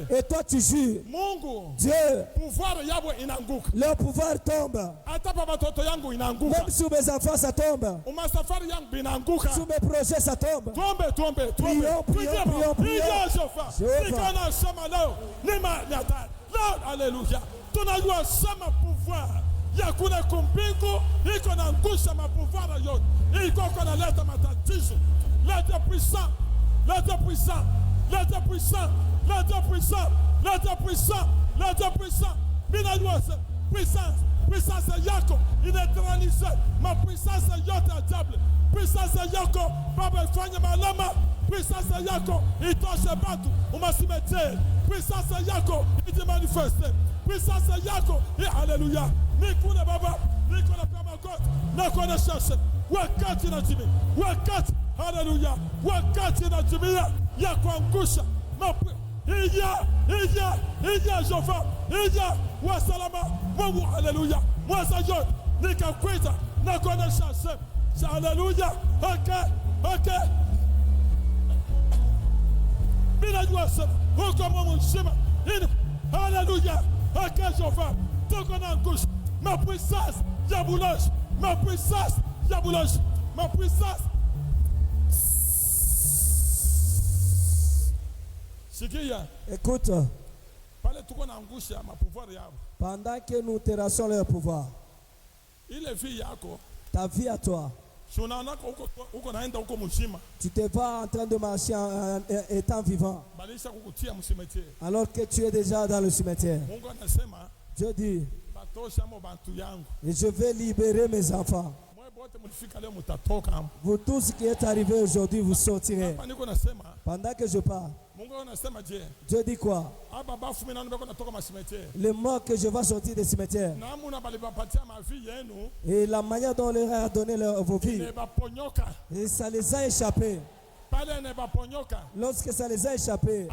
Speaker 1: Et toi tu jures. Dieu, leur pouvoir tombe. Même sur mes enfants ça tombe. Sur mes projets ça tombe. Prions, prions, prions.
Speaker 2: Alléluia. Tunajua sema pouvoir ya kuna kumbingu iko na ngusha mapouvoir yote iko kuna leta matatizo. Leta puissant, leta puissant, leta puissant, leta puissant, leta puissant, leta puissant. Binajua sema puissance, puissance yako ineutralise ma puissance yote ya diable. Puissance yako baba ifanye malama. Puissance yako itoshe batu umasimetere. Puissance yako iti manifeste. Puissance yako haleluya. Nikuna baba, nikuna kama God. Nakona shashe. Wakati na jimi. Wakati haleluya. Wakati na jimi ya kuangusha. Ija Jova. Ija wasalama. Mungu haleluya. Mwasa yote nikakwita nakona shashe. Haleluya. Okay. Binajua sema huko Mungu shema. Haleluya. Akajova, tokona ngouche, ma puissance, diabolage, ma puissance, diabolage, ma puissance. Sikia.
Speaker 1: Écoute.
Speaker 2: Pale tukona ngusha ma pouvoir yabo.
Speaker 1: Pendant que nous terrassons leur pouvoir.
Speaker 2: Ile vie yako.
Speaker 1: Ta vie à toi.
Speaker 2: Tu
Speaker 1: te vas en train de marcher en étant vivant. Alors que tu es déjà dans le cimetière. Dieu dit, et je vais libérer mes enfants. Vous tous qui êtes arrivés aujourd'hui, vous sortirez. Pendant que je parle, Dieu dit quoi? Les morts que je vais sortir des cimetières. Et la manière dont on leur a donné vos vies. Et ça les a échappés. Lorsque ça les a échappés,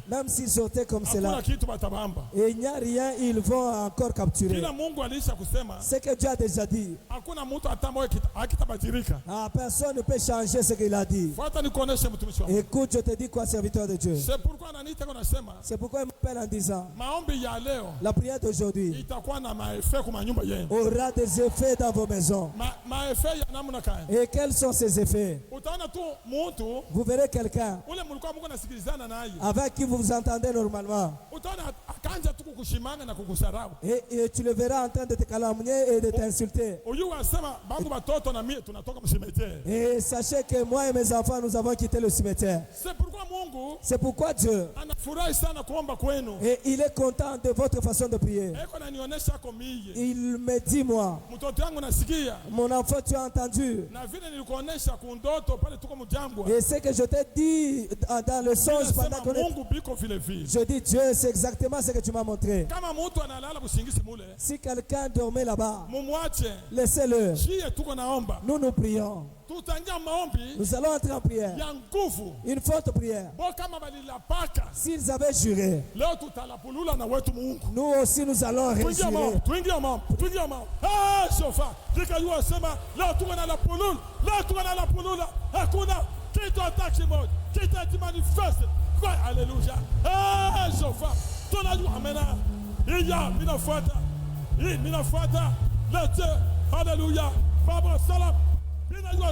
Speaker 1: même s'ils sortaient comme cela, et il n'y a rien, ils vont encore capturer. Ce que Dieu a déjà dit. Personne ne peut changer ce qu'il a dit. Écoute, je te dis quoi, serviteur de Dieu? C'est pourquoi il m'appelle en disant, la prière d'aujourd'hui aura des effets dans vos maisons. Et quels sont ces effets? Vous verrez quelqu'un avec qui vous vous entendez normalement. Et tu le verras en train de te calomnier et de t'insulter. Et sachez que moi et mes enfants, nous avons quitté le cimetière. C'est pourquoi Dieu, et il est content de votre façon de prier. Il me dit, moi, mon enfant, tu as entendu. Et ce que je t'ai dit dans le songe pendant qu'on je dis, Dieu, c'est exactement ce que tu m'as montré. Si quelqu'un dormait là-bas, laissez-le. Nous nous prions. Nous allons entrer en prière. Une forte prière. S'ils avaient juré, nous aussi nous allons réjurer.
Speaker 2: Alléluia. Alléluia. Baba salam.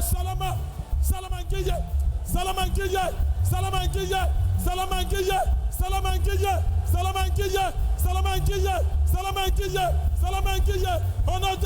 Speaker 2: Salama. Salamangiye. Salamangiye. Salamangiye. Salamangiye. Salamangiye. Salamangiye. Salamangiye. Salamangiye. Salamangiye. On a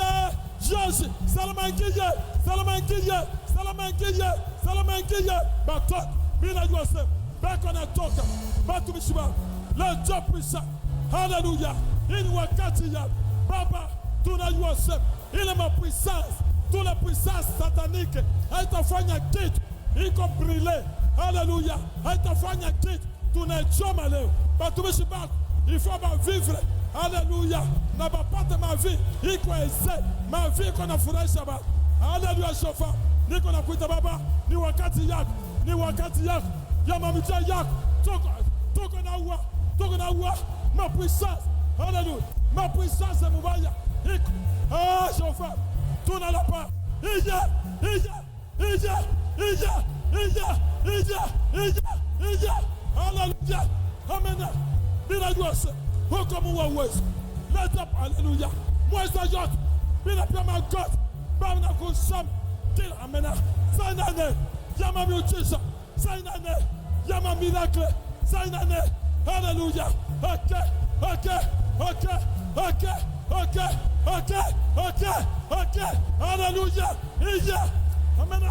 Speaker 2: Jésus. Salamangiye. Salamangiye. Salamangiye. Salamangiye. Batot. Bina Joseph. Bakona toka. Batu mishiba. Le Dieu puissant. Alléluia. Il wakati ya. Baba. Tunajua Joseph. Il est ma puissance. Toute la puissance satanique. Elle t'a fait un kit. Il a brûlé. Alléluia. Elle t'a fait un kit. Tu n'es jamais allé. Il faut vivre. Alléluia. N'a pas de ma vie. Il faut essayer. Ma vie qu'on a fourré Shabbat. Alléluia. Chauffeur. Ni qu'on a quitté Baba. Ni wakati yak. Ni wakati yak. Yamamitia yak. Toko na wa. Ma puissance. Alléluia. mapuissance mubaya iko. Ah, Jehova, tunalapa. Ija. Hallelujah. Amen. Bila juasa. Huko muwa uwezo. Let up. Hallelujah. Mweza yote. Bila pia magoti. Bama na kusama. Kila. Amen. Sainane. Yama miujiza. Sainane. Yama miracle. Sainane. Hallelujah. Okay. Hallelujah. Ija. Amen.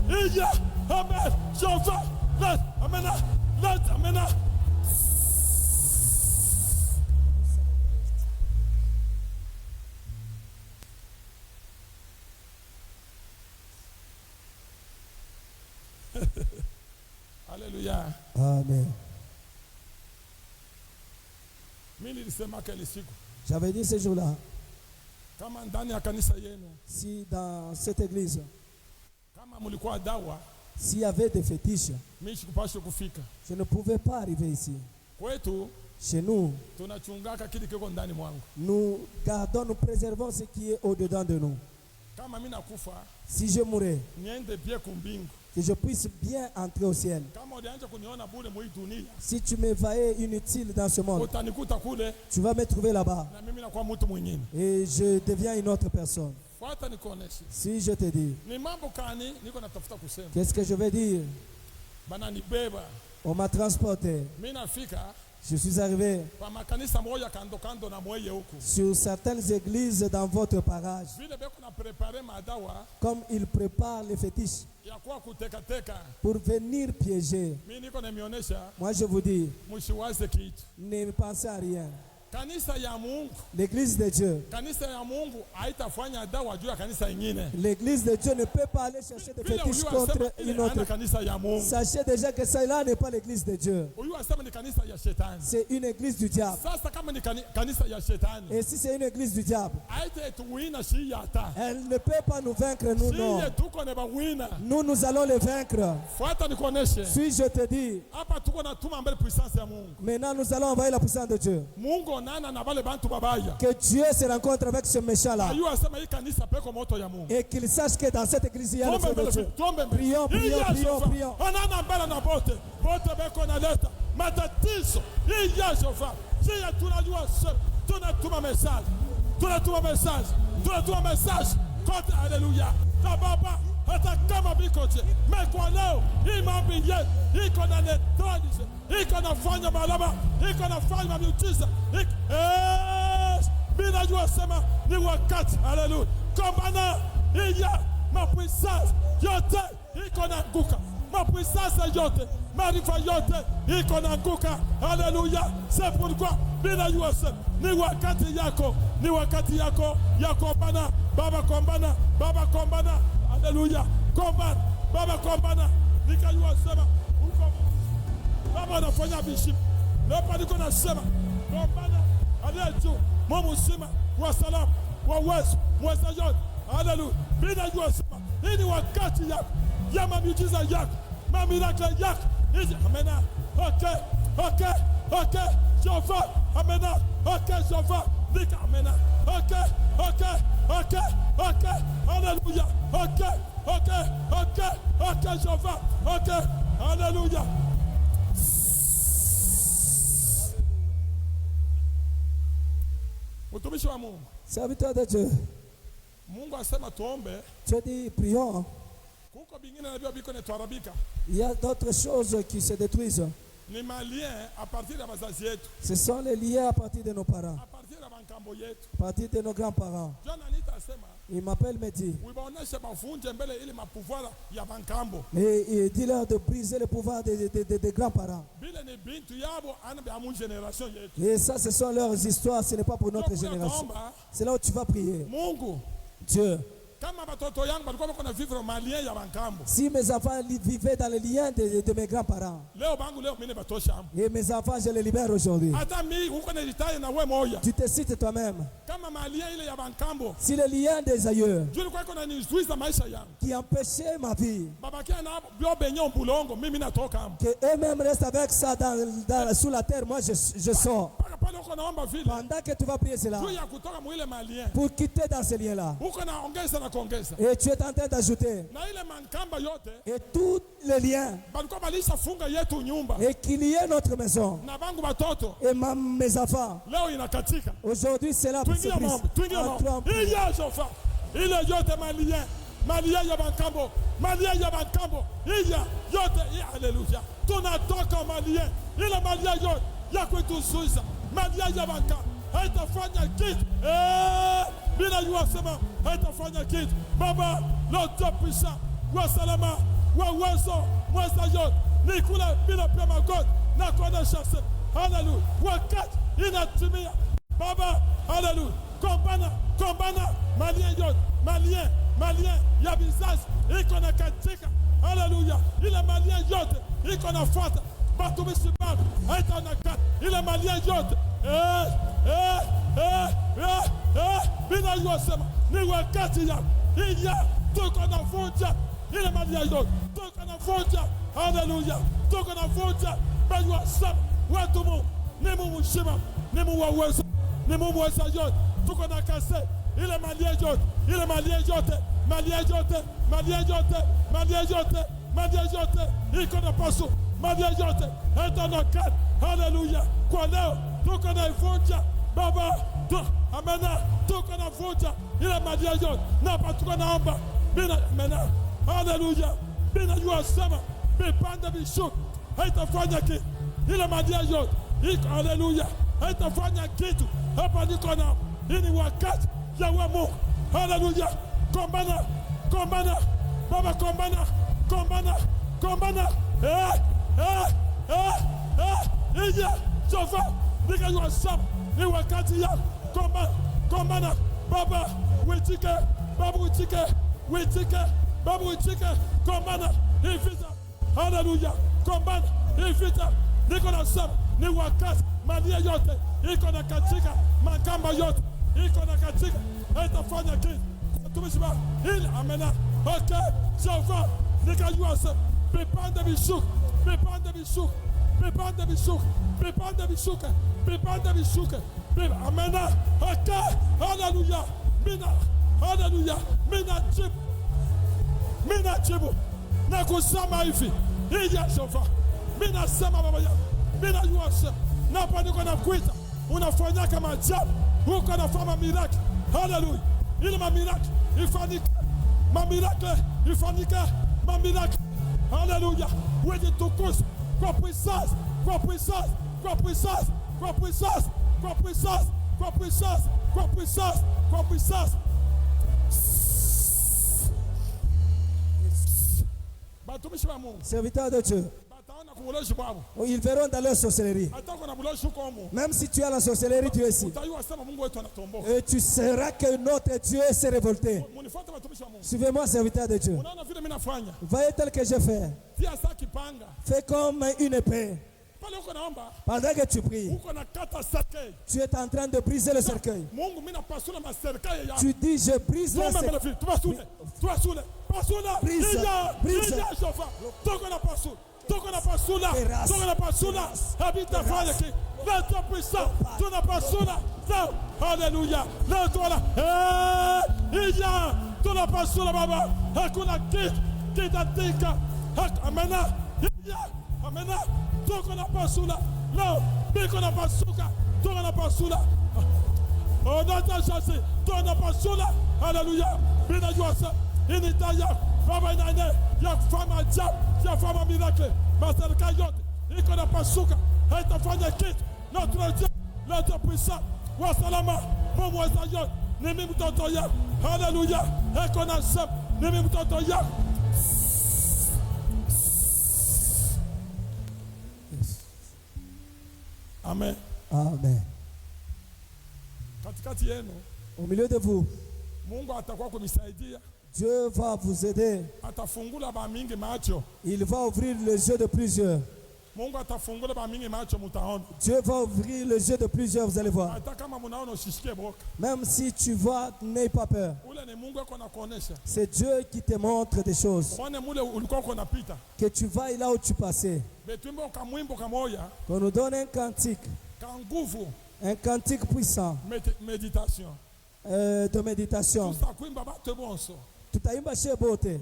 Speaker 2: Ija. Amen. Jehova. Let. Amen. Hallelujah.
Speaker 1: Amen.
Speaker 2: Mimi nilisema kile siku.
Speaker 1: J'avais dit ce jour-là,
Speaker 2: Kama ndani ya kanisa yenu,
Speaker 1: si dans cette église,
Speaker 2: kama mlikuwa dawa,
Speaker 1: s'il y avait des fétiches,
Speaker 2: mimi sikupaswa kufika.
Speaker 1: je ne pouvais pas arriver ici.
Speaker 2: Kwetu
Speaker 1: Chez nous,
Speaker 2: tunachungaka kile kiko ndani mwangu.
Speaker 1: nous gardons, nous préservons ce qui est au-dedans de nous.
Speaker 2: Kama mimi nakufa,
Speaker 1: Si je mourais,
Speaker 2: niende bien kumbingu.
Speaker 1: que je puisse bien entrer au ciel.
Speaker 2: Kama ulianza kuniona bure mwa dunia,
Speaker 1: Si tu me voyais inutile dans ce monde,
Speaker 2: utanikuta kule
Speaker 1: tu vas me trouver là-bas
Speaker 2: na mimi nakuwa mtu mwingine.
Speaker 1: et je deviens une autre personne.
Speaker 2: Fuata nikuoneshe.
Speaker 1: Si je te dis,
Speaker 2: Ni mambo kani niko natafuta kusema.
Speaker 1: qu'est-ce que je vais dire?
Speaker 2: Bana nibeba.
Speaker 1: On m'a transporté.
Speaker 2: Mimi nafika
Speaker 1: Je suis arrivé
Speaker 2: kwa makanisa moja kando na mweye huku.
Speaker 1: sur certaines églises dans votre parage.
Speaker 2: Vile beko na prepare madawa
Speaker 1: Comme ils préparent les fétiches
Speaker 2: ya kuwa kutekateka.
Speaker 1: pour venir piéger.
Speaker 2: Mimi niko nimeonesha
Speaker 1: Moi je vous dis,
Speaker 2: msiwaze kitu.
Speaker 1: ne pensez à rien.
Speaker 2: Kanisa ya Mungu,
Speaker 1: L'église de Dieu.
Speaker 2: kanisa ya Mungu haitafanya dawa juu ya kanisa ingine.
Speaker 1: L'église de Dieu ne peut pas aller chercher des
Speaker 2: Vile
Speaker 1: fétiches
Speaker 2: huyu asema
Speaker 1: contre
Speaker 2: ile
Speaker 1: une autre.
Speaker 2: ana kanisa ya Mungu.
Speaker 1: Sachez déjà que cela n'est pas l'église de Dieu.
Speaker 2: Huyu asema ni kanisa ya shetani.
Speaker 1: C'est une église du diable.
Speaker 2: Sasa kama ni kanisa ya shetani,
Speaker 1: Et si c'est une église du diable,
Speaker 2: haitaituwina shi hata.
Speaker 1: elle ne peut pas nous vaincre, nous non.
Speaker 2: Siye tuko ne bawina.
Speaker 1: Nous allons les vaincre.
Speaker 2: Fuata nikuoneshe.
Speaker 1: Si je te dis,
Speaker 2: Hapa tuko na tuma mbele puissance ya Mungu.
Speaker 1: maintenant nous allons envoyer la puissance de Dieu.
Speaker 2: Mungu nana na bale bantu babaya.
Speaker 1: Que Dieu se rencontre avec ce méchant-là.
Speaker 2: Ayu asema hii kanisa peko moto ya Mungu.
Speaker 1: Et qu'il sache que dans cette église, il y a le feu de Dieu. Prions.
Speaker 2: Anana mbele na bote. Bote beko na leta. Matatizo. Hii ya Jehova. Siya tunajua tunatuma message. Tunatuma message. Kote haleluya. Na baba hata kama bikoje. Mekwa leo hii mambo yetu iko na netralize. Iko nafanya malama. Iko nafanya miujiza. Bila jua sema ni wakati. Haleluya. Kombana iya mapuissance yote iko naanguka. Mapuissance yote, maarifa yote iko naanguka. Haleluya. C'est pourquoi bila jua sema ni wakati yako ya kombana. Baba kombana. Haleluya. Kombana. Baba kombana. Nikajua sema uko Baba anafanya bishimu. Lepa niko nasema kombana. Haleluya. Mungu sema wa salamu, wa uwezo, mweza yote. Haleluya. Bila jua sema hii ni wakati yako ya miujiza yako, miracle yako. Hizi amena. Okay. Jehova. Amena. Okay, Jehova. Nika amena. Okay. Haleluya. Okay, Jehova. Okay. Haleluya. Mtumishi wa Mungu.
Speaker 1: Serviteur de Dieu.
Speaker 2: Mungu asema tuombe.
Speaker 1: Dieu dit, prions.
Speaker 2: Kuko bingine na bia biko netwarabika.
Speaker 1: Il y a d'autres choses qui se détruisent.
Speaker 2: Ni malien à partir de bazazi yetu.
Speaker 1: Ce sont les liens à partir de nos parents,
Speaker 2: À partir de bankambo yetu.
Speaker 1: à partir de nos grands-parents.
Speaker 2: Jana nita asema
Speaker 1: Il m'appelle, me dit,
Speaker 2: uibaoneshe bavunje mbele ili mapouvoir ya bankambo.
Speaker 1: et il dit leur de briser le pouvoir des grands-parents.
Speaker 2: Bile ni bintu yabo ana bya mu generation yetu.
Speaker 1: Et ça, ce sont leurs histoires, ce n'est pas pour notre génération. C'est là où tu vas prier.
Speaker 2: Mungu,
Speaker 1: Dieu, Si mes enfants vivaient dans les liens de mes grands-parents, et mes enfants, je les libère aujourd'hui. Tu te cites toi-même. Si les liens des aïeux qui empêchaient ma vie, que eux-mêmes restent avec ça sous la terre, moi je sors. Pendant que tu vas prier cela, pour quitter dans ces liens-là, et tu es en train d'ajouter, et tous les liens, et qu'il y ait notre maison, et mes enfants, aujourd'hui c'est là pour se briser.
Speaker 2: Il est yote malien, malien yabankambo, malien yabankambo, il y a yote, alléluia. Tunatoka malien, il est malien yote, yakwetu suisa, malien yabanka, haitafanya kitu, bila yuasema, haitafanya kitu. Baba, l'autre puissant, wa salama, wa uwezo, mweza yote, nikula bila pema God, na kwa chasse, alléluia. Wakati inatimia, Baba, alléluia. Kombana, malien yote, malien, ya visage, iko na katika, haleluya, ile malien yote, iko na fata, batumishi baba, haita na kata, ile malien yote, bila yosema, ni wakati ya, iya, tuko na vunja, ile malien yote, tuko na vunja, haleluya, tuko na vunja, bila yosema, watu mu, ni mu mshima, ni mu wawezo, ni mu mweza yote, tuko na kase, ile malien yote, ile malien yote, iko na pasu, malien yote, hata na kat, haleluya, kwa leo, tuko na ivunja, baba, amena, tuko na vunja, ile malien yote, na patuko na amba, bina, amena, haleluya, bina yuasema, bipande bishuk, haitafanya kitu, ile malien yote, iko, haleluya, haitafanya kitu, hapa niko na, hii ni wakati ya wa Mungu, haleluya. Kombana, baba, kombana, iya, sofa, nika yuasama, ni wakati ya, kombana, baba, witike, kombana, ifita, haleluya, kombana, ifita, niko na sama, ni wakati, malia yote, iko na katika, makamba yote, iko na katika, haitafanya kitu. Tumishima, il amena, ok, sofa, nika yuasa, pepande bishuk, amena, ok, hallelujah, mina chibu, na kusama hivi, iya sofa, mina sema baba ya, mina yuasa, na paniko na kuita, unafanya kama ajabu, uko na fama miracle, hallelujah, il ma miracle, ma miracle, alléluia, oui, de tout cause, quoi puissance,
Speaker 1: serviteur de Dieu, ils verront dans leur sorcellerie. Même si tu as la sorcellerie, tu es ici. Et tu sauras que notre Dieu s'est révolté. Suivez-moi, serviteur de Dieu. Voyez tel que je fais. Fais comme une épée. Pendant que tu pries, tu es en train de briser le cercueil. Tu dis, je brise le cercueil. Brise.
Speaker 2: Toka na pasula, habita fanya ki, leta puissant, tuna pasula, haleluya, leta wala, iya, tuna pasula baba, hakuna kitatika, amena, iya, amena, toka na pasula, leo, biko na pasuka, toka na pasula, onata chasi, toka na pasula, haleluya, bina yuasa, initaya, baba inane, ya fama jab, ya fama miracle, maserika yote, iko na pasuka, haitafanya kitu, notre Dieu, notre puissant, wa salama, Mungu wa yote, ni mimi mtoto yako, haleluya, iko na sema, ni mimi mtoto yako. Amen.
Speaker 1: Amen.
Speaker 2: Katikati yenu,
Speaker 1: au milieu de vous, Dieu va vous aider. Il va ouvrir les yeux de plusieurs. Dieu va ouvrir les yeux de plusieurs, vous allez voir. Même si tu vois, n'aie pas peur. C'est Dieu qui te montre des choses. Que tu vas là où tu passais. Qu'on nous donne un cantique. Un cantique puissant. De méditation. Tutaimba shebote.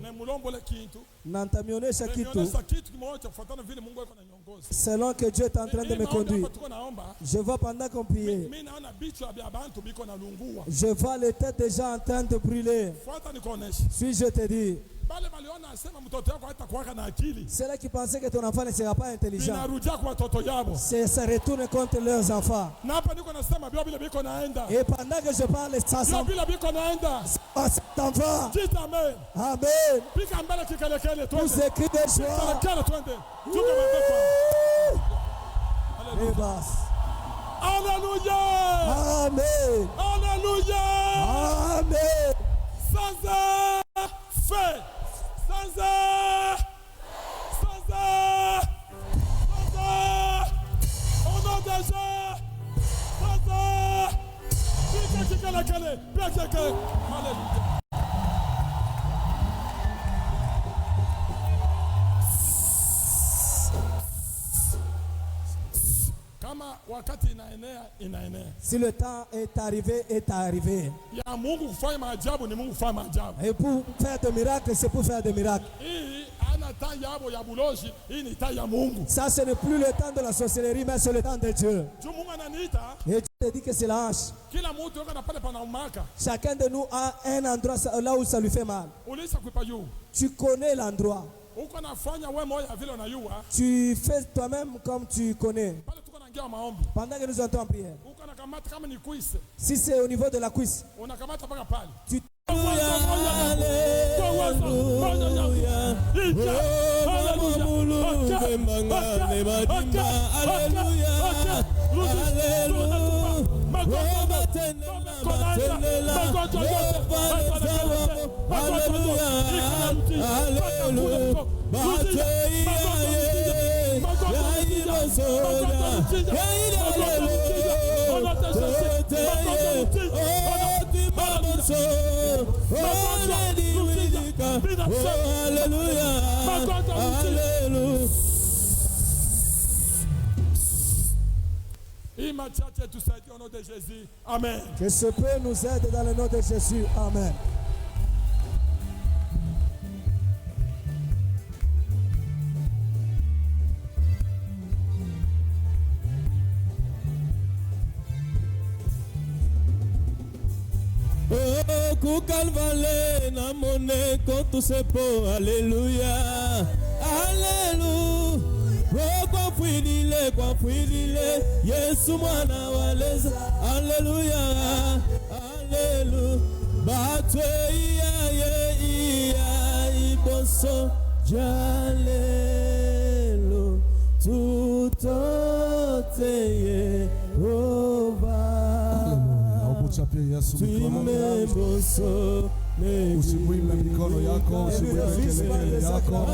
Speaker 1: Nantamionesha kitu. Selon que Dieu est en train de me conduire. Je vois pendant qu'on priait. Je vois les têtes déjà en train de brûler. Si je te dis. Ceux-là qui pensaient que ton enfant ne sera pas intelligent, ça retourne contre leurs enfants. Et pendant que je parle, ça s'en va. Amen. Vous écrivez de joie.
Speaker 2: Alléluia.
Speaker 1: Amen.
Speaker 2: Alléluia.
Speaker 1: Amen.
Speaker 2: Sans fait. Sans au nom de Jésus.
Speaker 1: Si le temps est arrivé, est arrivé. Et pour faire des miracles, c'est pour faire des miracles. Ça, ce n'est plus le temps de la sorcellerie, mais c'est le temps de Dieu. Et Dieu te dit que c'est la hanche. Chacun de nous a un endroit là où ça lui fait mal. Tu connais l'endroit. Tu fais toi-même comme tu connais. Pendant que nous entrons en prière. Si c'est au niveau de la cuisse, tu
Speaker 2: Amen.
Speaker 1: Que ce peu nous aide dans le nom de Jésus. Amen.
Speaker 3: Kukalvale na moneko tusepo. Alléluia. Alléluia. Kwa fuidile Yesu mwana waleza. Alléluia. Alléluia. Batwe iya iboso jalelo tutote Yehova.
Speaker 4: Usimwime mikono yako, usimwime kelele yako.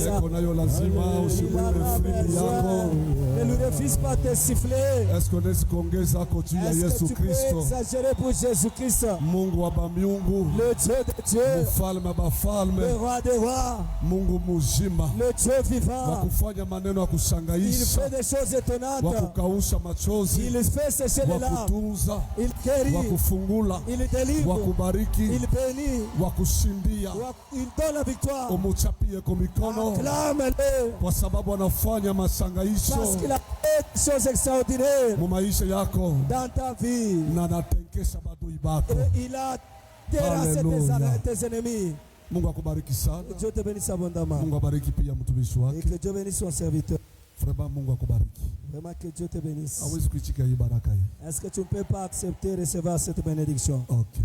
Speaker 4: Eko nayo lazima, usimwime fridi yako.
Speaker 1: Ne lui refuse pas de siffler.
Speaker 4: Est-ce qu'on est kuongeza kwa juu ya Yesu Kristo?
Speaker 1: Exagérer pour Jésus-Christ.
Speaker 4: Mungu wa miungu,
Speaker 1: le Dieu de Dieu,
Speaker 4: mfalme wa bafalme,
Speaker 1: le roi des rois,
Speaker 4: Mungu mzima,
Speaker 1: le Dieu vivant.
Speaker 4: Wa kufanya maneno ya kushangaisha.
Speaker 1: Il fait des choses étonnantes.
Speaker 4: Wa kukausha machozi.
Speaker 1: Il fait sécher les larmes.
Speaker 4: Wa kutunza.
Speaker 1: Il guérit.
Speaker 4: Wa kufungula.
Speaker 1: Il délivre.
Speaker 4: Wa kubariki.
Speaker 1: Il bénit.
Speaker 4: Wa kushindia.
Speaker 1: Il donne la victoire.
Speaker 4: Umuchapie kwa mikono.
Speaker 1: Acclame-le.
Speaker 4: Kwa sababu anafanya mashangaisho.
Speaker 1: Parce qu'il a fait des choses extraordinaires.
Speaker 4: Mu maisha yako.
Speaker 1: Dans ta vie.
Speaker 4: Na natenkesha badui bako.
Speaker 1: Et il a terrassé tes ennemis.
Speaker 4: Mungu akubariki sana.
Speaker 1: Dieu te bénisse abondamment.
Speaker 4: Mungu abariki pia mtumishi wake.
Speaker 1: Et que Dieu bénisse son serviteur.
Speaker 4: Vraiment Mungu akubariki.
Speaker 1: Vraiment que Dieu te bénisse.
Speaker 4: Hawezi kuichika hii baraka hii.
Speaker 1: Est-ce que tu ne peux pas accepter recevoir cette bénédiction?
Speaker 4: OK.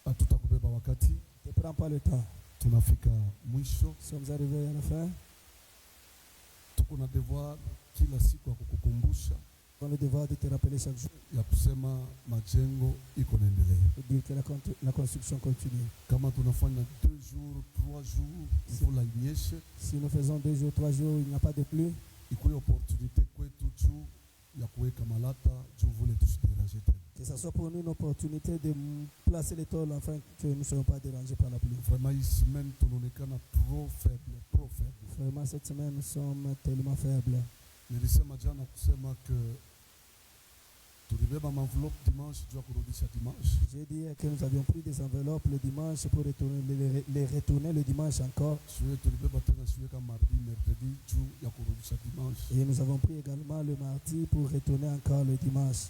Speaker 4: Hatutakubeba wakati.
Speaker 1: Ne prends pas le temps.
Speaker 4: Tunafika mwisho.
Speaker 1: Nous sommes arrivés à la fin.
Speaker 4: Tuko na devoir kila siku ya kukukumbusha.
Speaker 1: Dans le devoir de te rappeler chaque jour.
Speaker 4: ya kusema majengo iko naendelea.
Speaker 1: De dire que la construction continue.
Speaker 4: Kama tunafanya 2 jours 3 jours mvula inyeshe,
Speaker 1: Si nous faisons 2 jours, 3 jours, il n'y a pas de pluie,
Speaker 4: ikuwe opportunité kwetu juu ya kuweka malata juu vule tusiderange tena.
Speaker 1: que ce soit pour nous une opportunité de placer les tôles afin que nous ne soyons pas dérangés par la pluie.
Speaker 4: Vraiment hii semaine tunaonekana trop faible.
Speaker 1: Vraiment, cette semaine, nous sommes tellement faibles.
Speaker 4: Nilisema jana kusema que tulibeba enveloppe dimanche juu ya kurudisha dimanche.
Speaker 1: J'ai dit que nous avions pris des enveloppes le dimanche pour les retourner le dimanche encore.
Speaker 4: Shule tulibeba tena shule kama mardi mercredi juu ya kurudisha dimanche.
Speaker 1: Et nous avons pris également le mardi pour retourner encore le dimanche.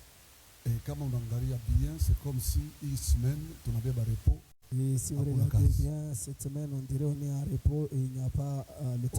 Speaker 4: Et kama unaangalia bien, c'est comme si hii semaine tunabeba repos.
Speaker 1: Et si vous regardez bien, cette semaine, on dirait qu'on est en repos et il n'y a pas le temps.